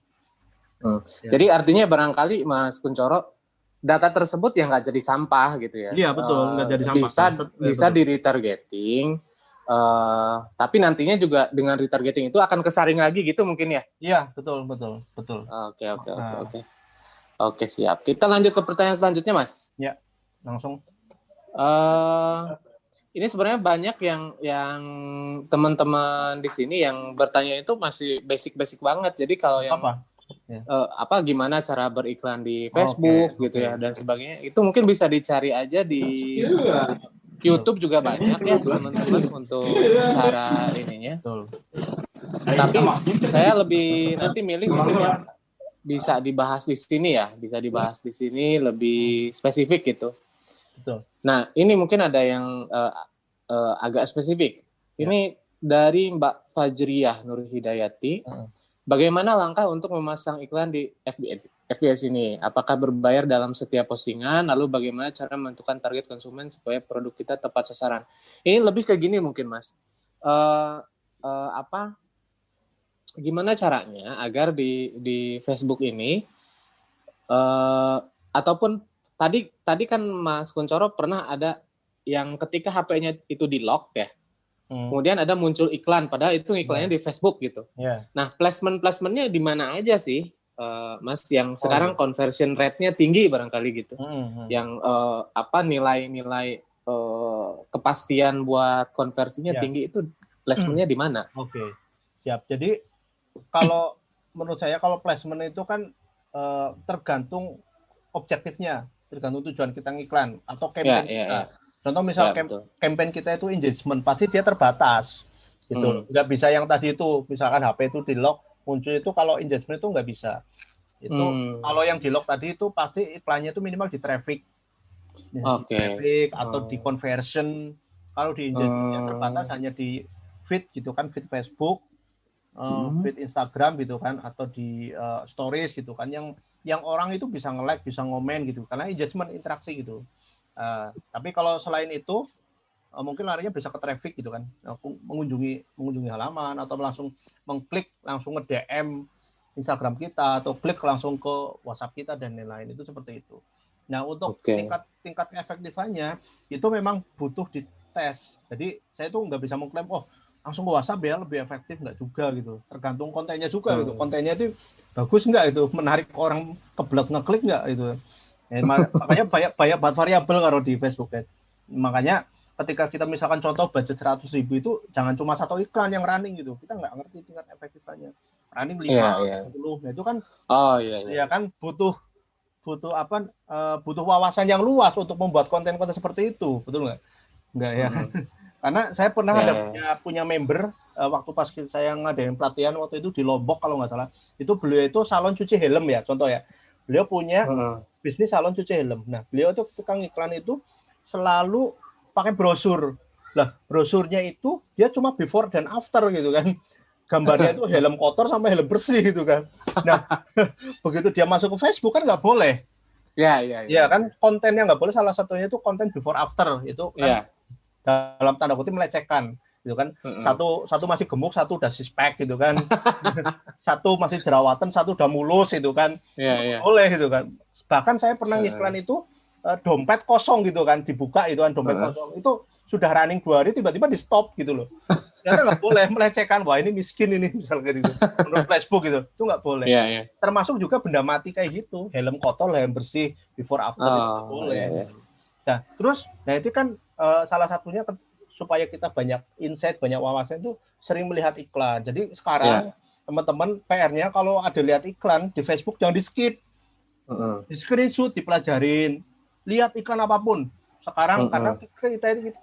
Jadi artinya barangkali Mas Kuncoro, data tersebut yang nggak jadi sampah gitu ya. Iya betul, nggak jadi sampah. Bisa di retargeting, tapi nantinya juga dengan retargeting itu akan kesaring lagi gitu mungkin ya. Iya betul. Oke, siap. Kita lanjut ke pertanyaan selanjutnya Mas. Ya, langsung. Ini sebenarnya banyak yang teman-teman di sini yang bertanya itu masih basic banget. Jadi kalau yang gimana cara beriklan di Facebook gitu ya dan sebagainya, itu mungkin bisa dicari aja di YouTube juga banyak ya teman-teman untuk cara ininya. Tapi saya lebih nanti milih mungkin yang bisa dibahas di sini lebih spesifik gitu. Betul. Nah, ini mungkin ada yang agak spesifik. Ini dari Mbak Fajriyah Nur Hidayati. bagaimana langkah untuk memasang iklan di FBS ini? Apakah berbayar dalam setiap postingan? Lalu bagaimana cara menentukan target konsumen supaya produk kita tepat sasaran? Ini lebih ke gini mungkin, Mas. Gimana caranya agar di Facebook ini ataupun tadi kan Mas Kuncoro pernah ada yang ketika HP-nya itu di-lock ya. Kemudian ada muncul iklan, padahal itu iklannya di Facebook gitu. Nah, placement-nya di mana aja sih, Mas? Yang sekarang conversion rate-nya tinggi barangkali gitu. Yang nilai-nilai kepastian buat konversinya tinggi itu placement-nya di mana? Oke, siap. Jadi kalau menurut saya kalau placement itu kan tergantung objektifnya, tergantung tujuan kita ngiklan atau campaign kita. Contoh misal campaign kita itu engagement, pasti dia terbatas gitu. Nggak bisa yang tadi itu, misalkan HP itu di lock, muncul itu kalau engagement itu nggak bisa. Itu kalau yang di lock tadi itu pasti iklannya itu minimal di traffic. Di traffic atau di conversion. Kalau di engagement terbatas hanya di feed gitu kan, feed Facebook, feed Instagram gitu kan, atau di stories gitu kan, yang orang itu bisa nge-like, bisa ngomen gitu, karena engagement interaksi gitu. Tapi kalau selain itu mungkin larinya bisa ke traffic gitu kan, mengunjungi halaman atau langsung mengklik, langsung nge-DM Instagram kita atau klik langsung ke WhatsApp kita dan lain-lain, itu seperti itu. Nah, untuk tingkat efektifannya itu memang butuh dites. Jadi saya tuh nggak bisa mengklaim langsung ke WhatsApp ya lebih efektif, nggak juga gitu. Tergantung kontennya juga gitu. Kontennya itu bagus nggak itu, menarik orang kebelet ngeklik nggak itu. Makanya banyak variabel kalau di Facebook ya. Makanya ketika kita misalkan contoh budget 100.000 itu jangan cuma satu iklan yang running gitu. Kita nggak ngerti tingkat efektifannya. Running 5, 10, nah itu kan ya kan butuh wawasan yang luas untuk membuat konten-konten seperti itu, betul nggak? Nggak ya. Karena saya pernah ada punya member waktu pas saya ngadain pelatihan waktu itu di Lombok kalau nggak salah. Itu beliau itu salon cuci helm ya, contoh ya. Beliau punya bisnis salon cuci helm. Nah, beliau itu tukang iklan itu selalu pakai brosur. Lah, brosurnya itu dia cuma before dan after gitu kan. Gambarnya itu helm kotor sama helm bersih gitu kan. Nah, begitu dia masuk ke Facebook kan nggak boleh. Ya kan, kontennya nggak boleh. Salah satunya itu konten before after. Itu kan dalam tanda kutip melecehkan. Gitu kan. Satu masih gemuk, satu udah six-pack gitu kan. Satu masih jerawatan, satu udah mulus gitu kan. Boleh gitu kan. Bahkan saya pernah ngiklan itu dompet kosong gitu kan, dibuka itu kan dompet kosong. Itu sudah running 2 hari tiba-tiba di stop gitu loh. Ternyata nggak boleh melecehkan, wah ini miskin ini misalnya gitu. Menurut Facebook gitu. Itu nggak boleh. Termasuk juga benda mati kayak gitu, helm kotor, helm bersih, before after itu boleh. Nah, terus itu kan salah satunya supaya kita banyak insight, banyak wawasan itu sering melihat iklan. Jadi sekarang teman-teman PR-nya kalau ada lihat iklan di Facebook jangan di-skip. Di screenshot, dipelajarin. Lihat iklan apapun. Sekarang karena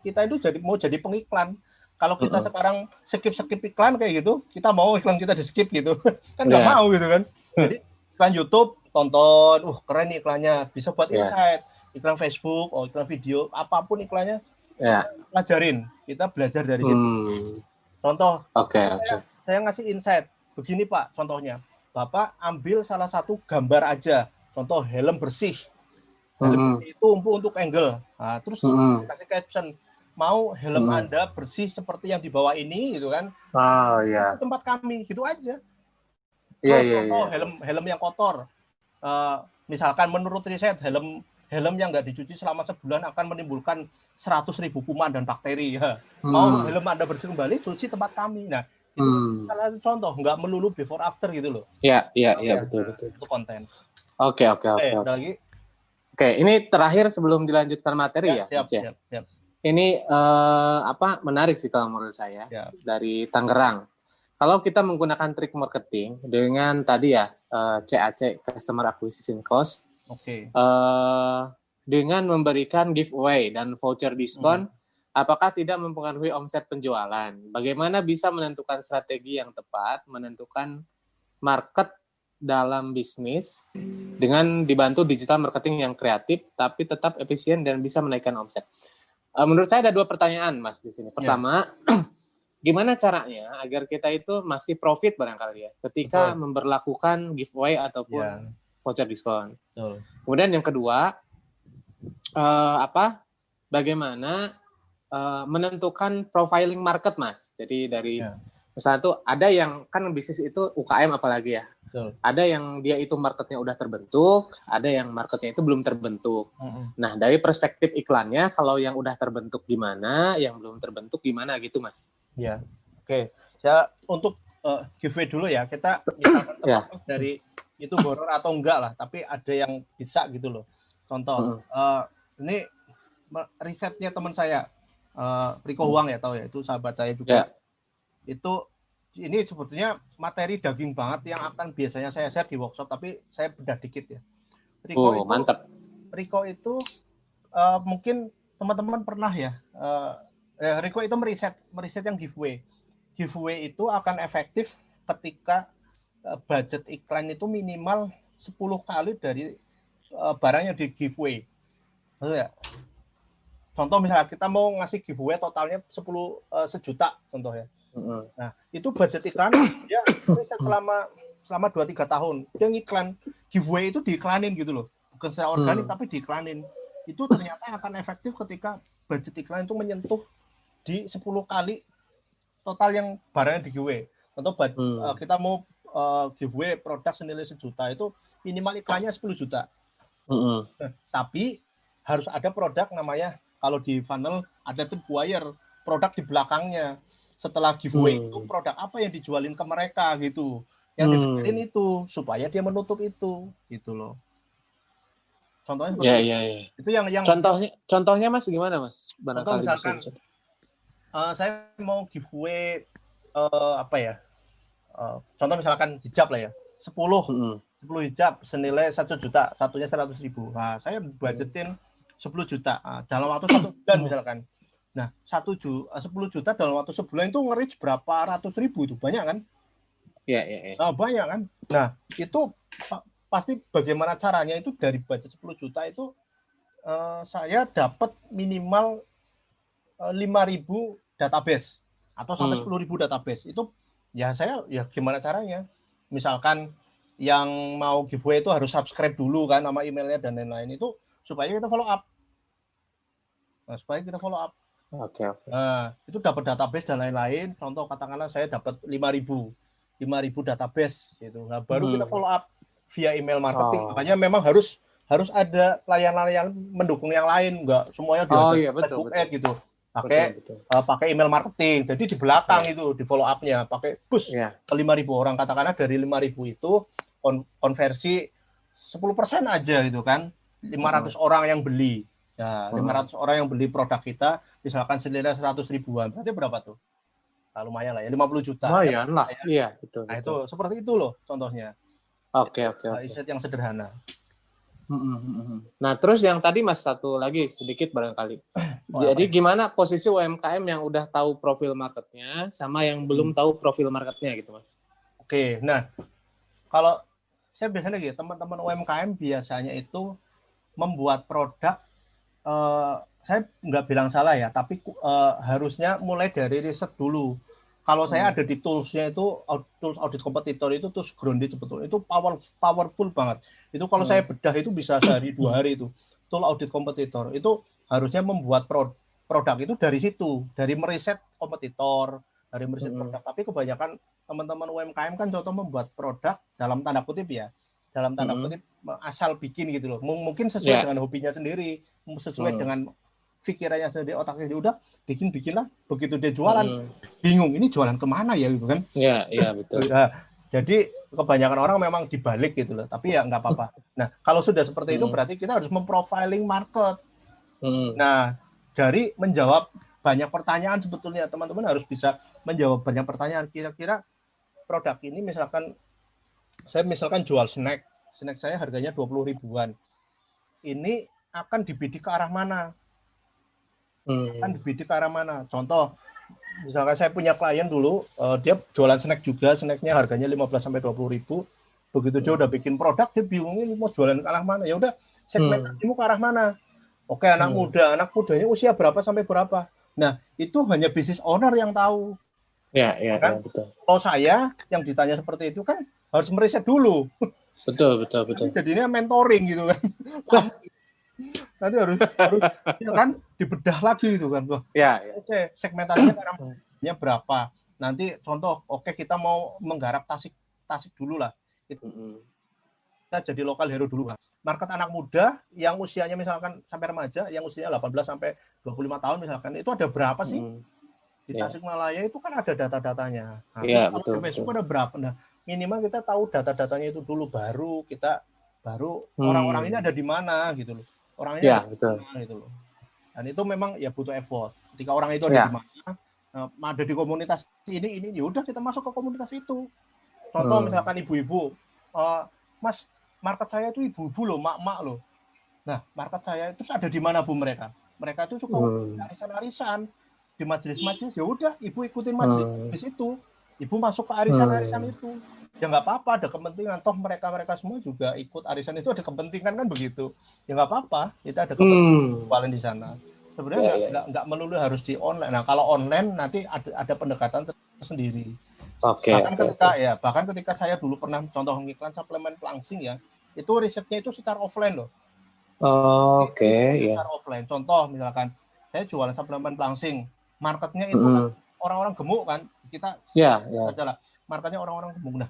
kita itu mau jadi pengiklan. Kalau kita sekarang skip iklan kayak gitu, kita mau iklan kita di-skip gitu. Kan nggak mau gitu kan. Jadi iklan YouTube tonton, keren nih iklannya, bisa buat insight. Iklan Facebook, iklan video, apapun iklannya, pelajarin. Kita belajar dari itu. Contoh, saya ngasih insight. Begini Pak, contohnya. Bapak ambil salah satu gambar aja. Contoh helm bersih. Helm bersih itu untuk angle. Nah, terus kasih caption. Mau helm Anda bersih seperti yang di bawah ini, gitu kan? Itu tempat kami, gitu aja. Contoh helm yang kotor. Misalkan menurut riset helm yang nggak dicuci selama sebulan akan menimbulkan 100.000 kuman dan bakteri. Mau helm Anda bersih kembali, cuci tempat kami. Nah, itu salah satu contoh, nggak melulu before after gitu loh. Betul. Itu konten. Oke. Ini terakhir sebelum dilanjutkan materi ya. Siap. Ini menarik sih kalau menurut saya dari Tangerang. Kalau kita menggunakan trik marketing dengan tadi CAC Customer Acquisition Cost, dengan memberikan giveaway dan voucher diskon, apakah tidak mempengaruhi omset penjualan? Bagaimana bisa menentukan strategi yang tepat, menentukan market dalam bisnis dengan dibantu digital marketing yang kreatif, tapi tetap efisien dan bisa menaikkan omset? Menurut saya ada 2 pertanyaan, Mas, di sini. Pertama, gimana caranya agar kita itu masih profit barangkali ya ketika memberlakukan giveaway ataupun voucher diskon. Kemudian yang kedua, bagaimana menentukan profiling market, Mas. Jadi dari misalnya tuh ada yang kan bisnis itu UKM apalagi ya. Ada yang dia itu marketnya udah terbentuk, ada yang marketnya itu belum terbentuk. Nah, dari perspektif iklannya, kalau yang udah terbentuk gimana, yang belum terbentuk gimana gitu, Mas? Ya, oke. Saya untuk giveaway dulu ya, kita misalkan dari itu horor atau enggak lah, tapi ada yang bisa gitu loh. Contoh, ini risetnya teman saya, Riko Huang ya, tahu ya, itu sahabat saya juga. Itu ini sebetulnya materi daging banget yang akan biasanya saya share di workshop, tapi saya bedah dikit ya. Mantap. Riko itu mungkin teman-teman pernah ya, Riko itu meriset yang giveaway. Giveaway itu akan efektif ketika budget iklan itu minimal 10 kali dari barang yang di giveaway. Maksudnya, contoh misalnya kita mau ngasih giveaway totalnya 10 sejuta contoh ya. Nah, itu budget iklan ya selama 2-3 tahun. Dia ngiklan giveaway itu diiklanin gitu loh. Bukan secara organik tapi diiklanin. Itu ternyata akan efektif ketika budget iklan itu menyentuh di 10 kali total yang barangnya di giveaway. Contoh kita mau giveaway produk senilai 1 juta, itu minimal iklannya 10 juta. Tapi harus ada produk namanya, kalau di funnel ada tripwire, produk di belakangnya. Setelah giveaway itu produk apa yang dijualin ke mereka gitu. Yang dipikirin itu supaya dia menutup itu gitu loh. Contohnya itu yang contohnya Mas gimana, Mas? Contoh misalkan saya mau giveaway contoh misalkan hijab lah ya, 10 hijab senilai 1 juta, satunya 100.000. Nah, saya budgetin 10 juta dalam waktu 1 bulan misalkan. Nah, 10 juta dalam waktu sebulan itu nge-reach berapa ratus ribu, itu banyak kan? Iya. Banyak kan? Nah, itu pasti bagaimana caranya itu dari budget 10 juta itu saya dapat minimal 5.000 database atau sampai 10.000 database. Itu ya saya gimana caranya? Misalkan yang mau giveaway itu harus subscribe dulu kan nama emailnya dan lain-lain, itu supaya kita follow up. Oke. Nah, itu dapat database dan lain-lain. Contoh katakanlah saya dapat 5.000 database gitu. Nah, baru kita follow up via email marketing. Makanya memang harus ada layanan mendukung yang lain, enggak semuanya betul. gitu. Pakai email marketing. Jadi di belakang itu di follow up-nya pakai push ke 5.000 orang. Katakanlah dari 5.000 itu konversi 10% aja gitu kan. 500 orang yang beli. Ya, 500 orang yang beli produk kita, misalkan senilai 100 ribuan, berarti berapa tuh? Nah, lumayan lah ya, 50 juta. Lumayan lah, iya betul. Nah, itu seperti itu loh contohnya. Oke. Riset yang sederhana. Nah, terus yang tadi Mas satu lagi sedikit barangkali. Jadi gimana posisi UMKM yang udah tahu profil marketnya sama yang belum tahu profil marketnya gitu, Mas? Oke, nah kalau saya biasanya gitu, teman-teman UMKM biasanya itu membuat produk, saya nggak bilang salah ya, tapi harusnya mulai dari riset dulu. Kalau saya ada di toolsnya itu, tools audit kompetitor itu tools grounded sebetulnya, itu powerful banget. Itu kalau saya bedah itu bisa sehari 2 hari itu. Tool audit kompetitor itu harusnya membuat produk itu dari situ, dari meriset kompetitor, dari meriset produk. Tapi kebanyakan teman-teman UMKM kan contoh membuat produk dalam tanda kutip ya, dalam tanda kutip asal bikin gitu loh. Mungkin sesuai dengan hobinya sendiri, sesuai dengan pikirannya sendiri, otaknya dia udah bikin lah. Begitu dia jualan, bingung ini jualan kemana ya gitu kan? Iya betul. Jadi kebanyakan orang memang dibalik gitu loh. Tapi ya nggak apa-apa. Nah kalau sudah seperti itu berarti kita harus memprofiling market. Nah dari menjawab banyak pertanyaan sebetulnya teman-teman harus bisa menjawab banyak pertanyaan. Kira-kira produk ini misalkan saya jual snack saya harganya 20 ribuan. Ini akan dibidik ke arah mana? Contoh, misalkan saya punya klien dulu, dia jualan snack juga, snacknya harganya 15-20 ribu. Begitu dia udah bikin produk, dia bingung ini mau jualan ke arah mana. Ya udah, segmentasimu ke arah mana? Oke, anak mudanya usia berapa sampai berapa? Nah, itu hanya business owner yang tahu. Ya, kan? Betul. Kalau saya yang ditanya seperti itu kan harus meriset dulu. Betul. Jadinya mentoring gitu kan. Nanti harus ya kan dibedah lagi gitu kan. Ya. Oke, segmentasinya karena berapa. Nanti contoh, kita mau menggarap Tasik dulu lah. Kita jadi lokal hero dulu kan. Market anak muda yang usianya misalkan sampai remaja, yang usianya 18 sampai 25 tahun misalkan, itu ada berapa sih? Di Tasikmalaya itu kan ada data-datanya. Nah, betul, di Facebook ada berapa? Nah, minimal kita tahu data-datanya itu dulu, baru orang-orang ini ada di mana gitu loh. Orangnya betul. Mana, gitu loh. Dan itu memang ya butuh effort. Ketika orang itu ada di mana, ada di komunitas ini ya udah kita masuk ke komunitas itu. Contoh misalkan ibu-ibu, Mas, market saya itu ibu-ibu loh, mak-mak loh. Nah, market saya itu ada di mana Bu mereka? Mereka itu suka arisan-arisan di majelis-majelis, ya udah ibu ikutin majelis itu, ibu masuk ke arisan-arisan itu, ya nggak apa-apa, ada kepentingan, toh mereka semua juga ikut arisan itu, ada kepentingan kan begitu, ya nggak apa-apa, kita ada kepentingan paling di sana. Sebenarnya nggak melulu harus di online. Nah kalau online nanti ada pendekatan tersendiri. Bahkan ketika saya dulu pernah contoh ngiklan suplemen pelangsing ya, itu risetnya itu secara offline loh. Secara offline. Contoh misalkan saya jualan suplemen pelangsing, marketnya itu kan orang-orang gemuk kan, kita saja lah, marketnya orang-orang gemuk. Nah,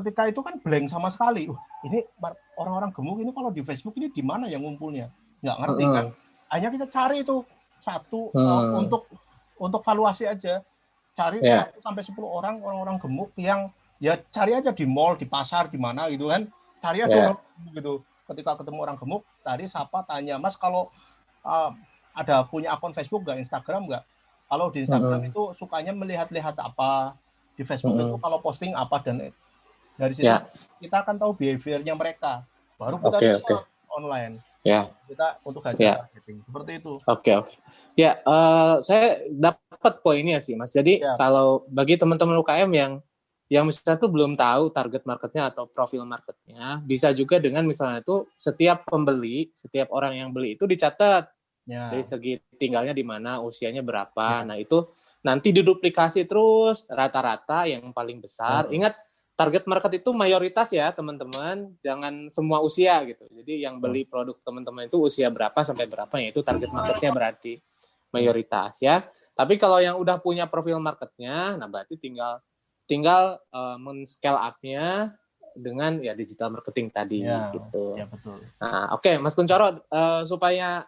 ketika itu kan blank sama sekali. Ini orang-orang gemuk ini kalau di Facebook ini di mana yang ngumpulnya? Nggak ngerti kan? Hanya kita cari itu satu untuk valuasi aja. Cari 1 sampai 10 orang gemuk yang ya cari aja di mall, di pasar, di mana gitu kan. Cari aja orang gitu. Ketika ketemu orang gemuk, tadi sapa tanya, "Mas kalau ada punya akun Facebook nggak, Instagram nggak?" Kalau di Instagram itu sukanya melihat-lihat apa, di Facebook itu kalau posting apa, dan dari situ kita akan tahu behavior-nya mereka. Baru kita research online. Kita untuk hajar marketing. Seperti itu. Oke. Ya, saya dapat poinnya sih, Mas. Jadi kalau bagi teman-teman UKM yang misalnya tuh belum tahu target marketnya atau profil marketnya, bisa juga dengan misalnya itu setiap pembeli, setiap orang yang beli itu dicatat. Dari segi tinggalnya di mana, usianya berapa. Nah, itu nanti diduplikasi terus rata-rata yang paling besar. Ingat, target market itu mayoritas ya, teman-teman. Jangan semua usia gitu. Jadi yang beli produk teman-teman itu usia berapa sampai berapa, ya itu target marketnya berarti mayoritas ya. Tapi kalau yang udah punya profil marketnya, nah berarti tinggal men-scale up-nya dengan ya digital marketing tadi gitu. Ya, betul. Nah, oke, Mas Kuncoro, supaya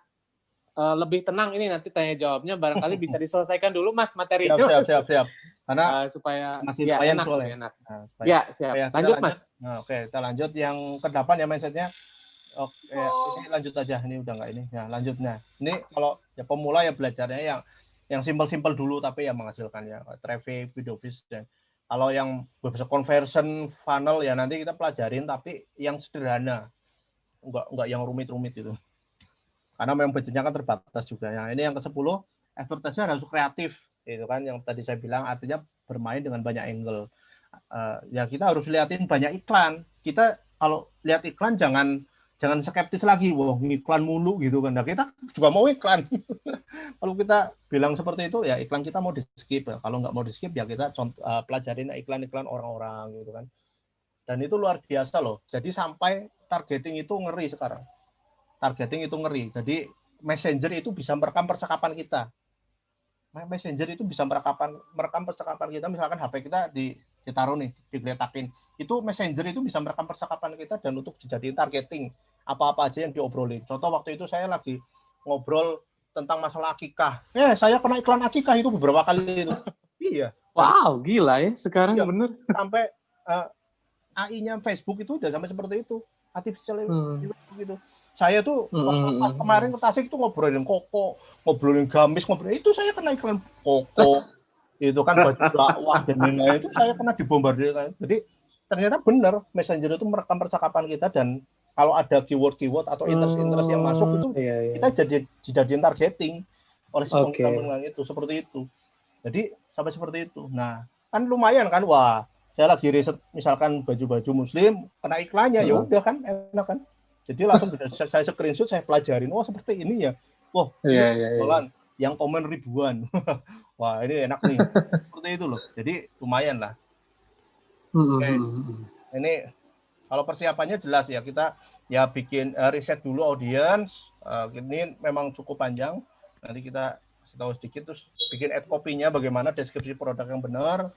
lebih tenang ini nanti tanya jawabnya barangkali bisa diselesaikan dulu Mas materinya. Siap. Karena supaya masih enak. Siap. Lanjut Mas. Nah, kita lanjut yang ke-8 ya mindsetnya. Ini lanjut aja, ini udah nggak ini. Ya, lanjutnya. Ini kalau ya pemula ya belajarnya yang simpel-simpel dulu tapi yang menghasilkan ya, traffic, video vis, dan kalau yang website conversion funnel ya nanti kita pelajarin tapi yang sederhana. Enggak yang rumit-rumit itu. Karena memang budgetnya kan terbatas juga. Yang ini yang ke-10, advertising harus kreatif, itu kan yang tadi saya bilang, artinya bermain dengan banyak angle. Ya kita harus liatin banyak iklan. Kita kalau lihat iklan jangan skeptis lagi, wah iklan mulu gitu kan. Nah, kita juga mau iklan. Kalau kita bilang seperti itu ya iklan kita mau di skip. Kalau nggak mau di skip ya kita pelajarin iklan-iklan orang-orang gitu kan. Dan itu luar biasa loh. Jadi sampai targeting itu ngeri sekarang. Jadi Messenger itu bisa merekam percakapan kita. Messenger itu bisa merekam percakapan kita. Misalkan HP kita ditaruh nih, digeletakin. Itu Messenger itu bisa merekam percakapan kita dan untuk dijadiin targeting apa-apa aja yang diobrolin. Contoh waktu itu saya lagi ngobrol tentang masalah akikah. Saya kena iklan akikah itu beberapa kali itu. Iya. Wow, gila ya sekarang bener. Sampai AI-nya Facebook itu udah sampai seperti itu. Artificial gitu. Saya tuh kemarin ke Tasik tuh ngobrolin koko, ngobrolin gamis, itu saya kena iklan koko. Itu kan baju dakwah dan lain-lain itu saya kena dibombardir. Jadi ternyata benar Messenger itu merekam percakapan kita, dan kalau ada keyword atau interest yang masuk itu kita jadiin targeting oleh si pengiklan itu, seperti itu. Jadi sampai seperti itu. Nah, kan lumayan kan, wah, saya lagi riset misalkan baju-baju muslim kena iklannya, ya udah kan enak kan. Jadi langsung saya screenshot, saya pelajarin, seperti ini ya. Yang komen ribuan. wah ini enak nih. Seperti itu loh. Jadi lumayan lah. Oke. Ini kalau persiapannya jelas ya, kita ya bikin riset dulu audiens. Ini memang cukup panjang. Nanti kita kasih tahu sedikit, terus bikin ad copy-nya bagaimana, deskripsi produk yang benar.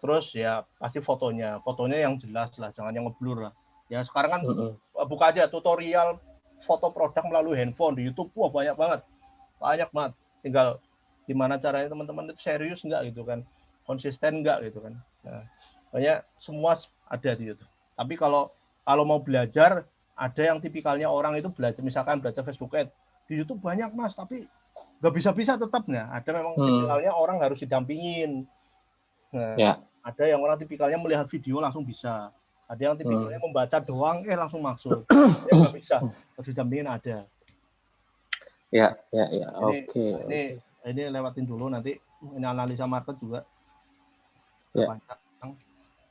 Terus ya pasti fotonya yang jelas lah, jangan yang ngeblur lah. Ya sekarang kan buka aja tutorial foto produk melalui handphone di YouTube, wah banyak banget. Tinggal gimana caranya teman-teman itu serius nggak gitu kan, konsisten nggak gitu kan. Nah, banyak semua ada di YouTube. Tapi kalau mau belajar, ada yang tipikalnya orang itu belajar Facebook Ads di YouTube banyak mas, tapi nggak bisa tetapnya. Ada memang tipikalnya orang harus didampingin. Nah, ada yang orang tipikalnya melihat video langsung bisa. Ada yang tipikalnya membaca doang, langsung masuk. Dia nggak bisa, harus didampingin ada. Ya. Oke. Ini lewatin dulu nanti. Ini analisa market juga. Ya.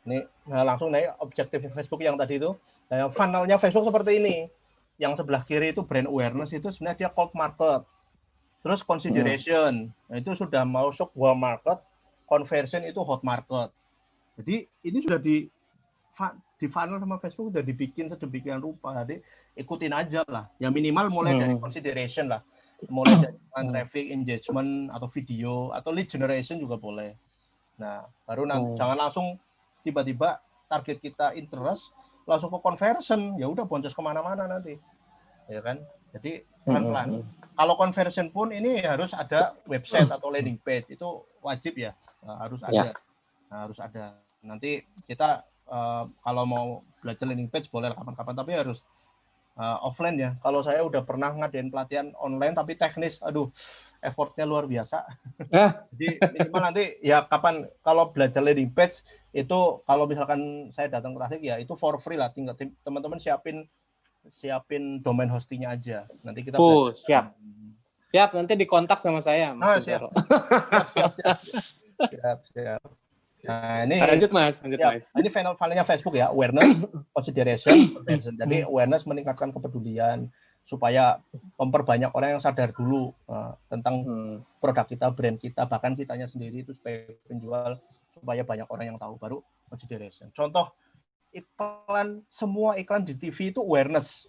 Ini langsung naik objektif Facebook yang tadi itu. Nah, funnelnya Facebook seperti ini. Yang sebelah kiri itu brand awareness, itu sebenarnya dia cold market. Terus consideration, nah, itu sudah masuk warm market. Conversion itu hot market. Jadi ini sudah di funnel sama Facebook sudah dibikin sedemikian rupa. Jadi ikutin aja lah. Ya minimal mulai dari consideration lah. Mulai dari traffic, engagement, atau video, atau lead generation juga boleh. Nah, baru nanti jangan langsung tiba-tiba target kita interest, langsung ke conversion. Ya udah boncos kemana-mana nanti. Ya kan? Jadi pelan-pelan. Kalau conversion pun ini harus ada website atau landing page, itu wajib ya, harus ada. Nah, harus ada. Nanti kita kalau mau belajar landing page boleh kapan-kapan, tapi harus offline ya. Kalau saya udah pernah ngadain pelatihan online tapi teknis, aduh, effortnya luar biasa. Jadi minimal nanti ya kapan kalau belajar landing page itu, kalau misalkan saya datang ke Tasik ya itu for free lah, tinggal teman-teman siapin domain hostingnya aja. Nanti kita siap nanti dikontak sama saya Mas. Siap. Nah, ini lanjut mas. Ini funnelnya Facebook ya, awareness, consideration, conversion. Jadi awareness meningkatkan kepedulian supaya memperbanyak orang yang sadar dulu tentang produk kita, brand kita, bahkan kitanya sendiri itu supaya penjual, supaya banyak orang yang tahu. Baru consideration. Contoh semua iklan di TV itu awareness.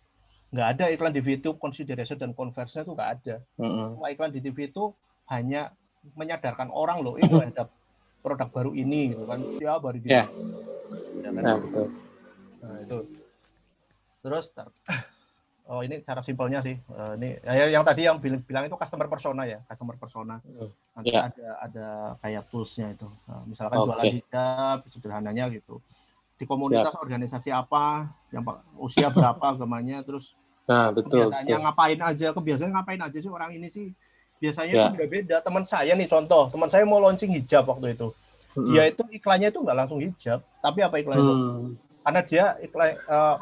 Nggak ada iklan di TV itu consideration dan conversion, itu nggak ada. Semua iklan di TV itu hanya menyadarkan orang loh, ini ada produk baru ini gitu kan. Ya baru gitu. Ya kan? Betul. Nah, itu. Terus ini cara simpelnya sih. Ini yang tadi yang bilang itu customer persona ya, customer persona. Nanti ada kayak toolsnya itu. Nah, misalkan jualan hijab sederhananya gitu. Di komunitas organisasi apa, yang usia berapa agamanya, terus kebiasaannya ngapain aja sih orang ini sih. Biasanya itu beda-beda. Teman saya nih, contoh, teman saya mau launching hijab waktu itu. Dia itu iklannya itu nggak langsung hijab, tapi apa iklannya? Karena dia iklan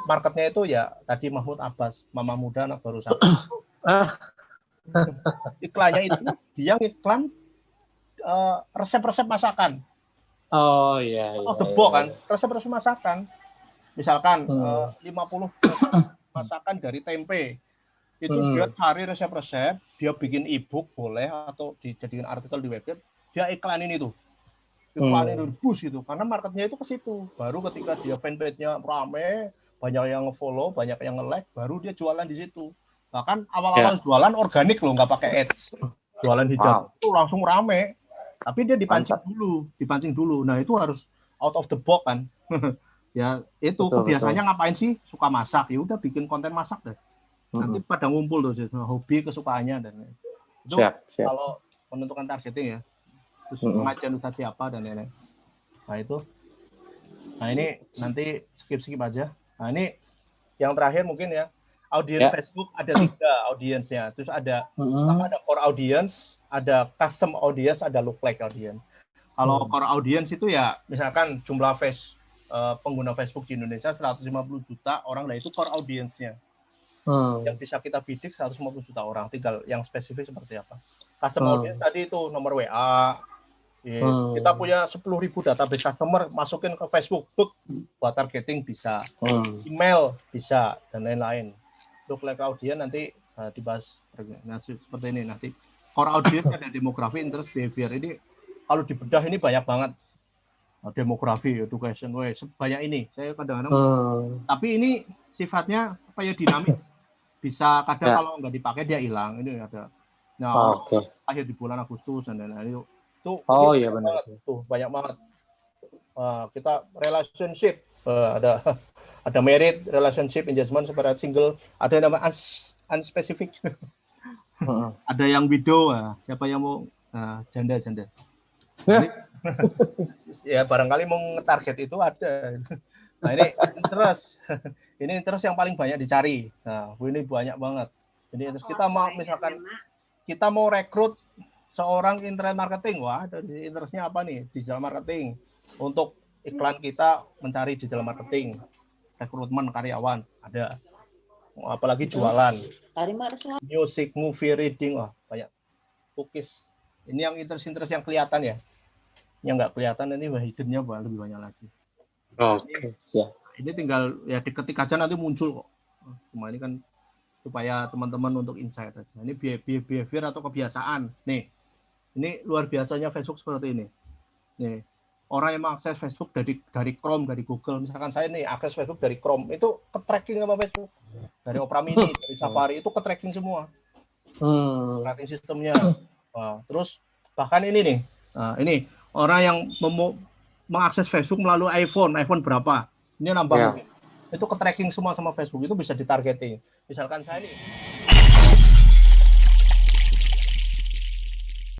marketnya itu ya tadi Mahmud Abbas, mama muda anak baru satu. Iklannya itu dia iklan resep-resep masakan. Oh iya. The box kan, resep-resep masakan. Misalkan 50 masakan dari tempe. Itu dia cari resep-resep, dia bikin e-book boleh atau dijadikan artikel di website, dia iklanin itu. Iklanin di bus gitu, karena marketnya itu ke situ. Baru ketika dia fanpage-nya rame, banyak yang nge-follow, banyak yang nge-like, baru dia jualan di situ. Bahkan awal-awal jualan organik loh, nggak pakai ads. Jualan hijab itu langsung rame. Tapi dia dipancing dulu. Nah, itu harus out of the box kan. Ya, itu biasanya ngapain sih? Suka masak. Ya udah bikin konten masak deh. Nanti pada ngumpul tuh hobi kesukaannya dan itu kalau menentukan targeting ya, terus pengajian ustadz siapa dan lain-lain. Nah itu, nah ini nanti skip aja. Nah ini yang terakhir mungkin ya, audiens Facebook ada 3 audiensnya, terus ada core audience, ada custom audience, ada lookalike audience. Kalau core audience itu ya misalkan jumlah pengguna Facebook di Indonesia 150 juta orang, nah itu core audience-nya. Yang bisa kita bidik 150 juta orang, tinggal yang spesifik seperti apa. Customer audience tadi itu nomor WA, kita punya 10.000 database customer, masukin ke Facebook, buat targeting bisa, email bisa, dan lain-lain. Lookalike audience nanti dibahas seperti ini nanti. core audience ada demografi, interest, behavior. Ini kalau dibedah ini banyak banget. Demografi, education, sebanyak ini. Saya kadang-kadang tapi ini sifatnya apa ya, dinamis. Bisa kadang kalau nggak dipakai dia hilang. Ini ada. Nah, akhir di bulan Agustus dan lain-lain itu. Iya benar. Tuh banyak banget. Kita relationship ada married, relationship, engagement, separate, single, ada yang nama unspecific. Ada yang widow, siapa yang mau janda. Jadi, ya barangkali mau target itu ada. Nah ini interest, ini interest yang paling banyak dicari. Nah ini banyak banget. Jadi terus kita mau misalkan kita mau rekrut seorang internet marketing, dari interestnya apa nih? Digital marketing. Untuk iklan kita mencari digital marketing, rekrutmen karyawan ada, apalagi jualan, music, movie, reading, banyak. Cookies. Ini yang interest yang kelihatan ya. Yang nggak kelihatan ini hiddennya lebih banyak lagi. Siap. Ini tinggal ya diketik aja nanti muncul kok. Cuma ini kan supaya teman-teman untuk insight aja. Ini behavior atau kebiasaan. Nih, ini luar biasanya Facebook seperti ini. Nih, orang yang mengakses Facebook dari Chrome, dari Google. Misalkan saya nih akses Facebook dari Chrome, itu ke-tracking sama Facebook. Dari Opera Mini, dari Safari, itu ke-tracking semua. Tracking sistemnya. Terus bahkan ini nih, ini orang yang mengakses Facebook melalui iPhone berapa? Ini nambah. Itu ke-tracking semua sama Facebook, itu bisa ditargeting. Misalkan saya nih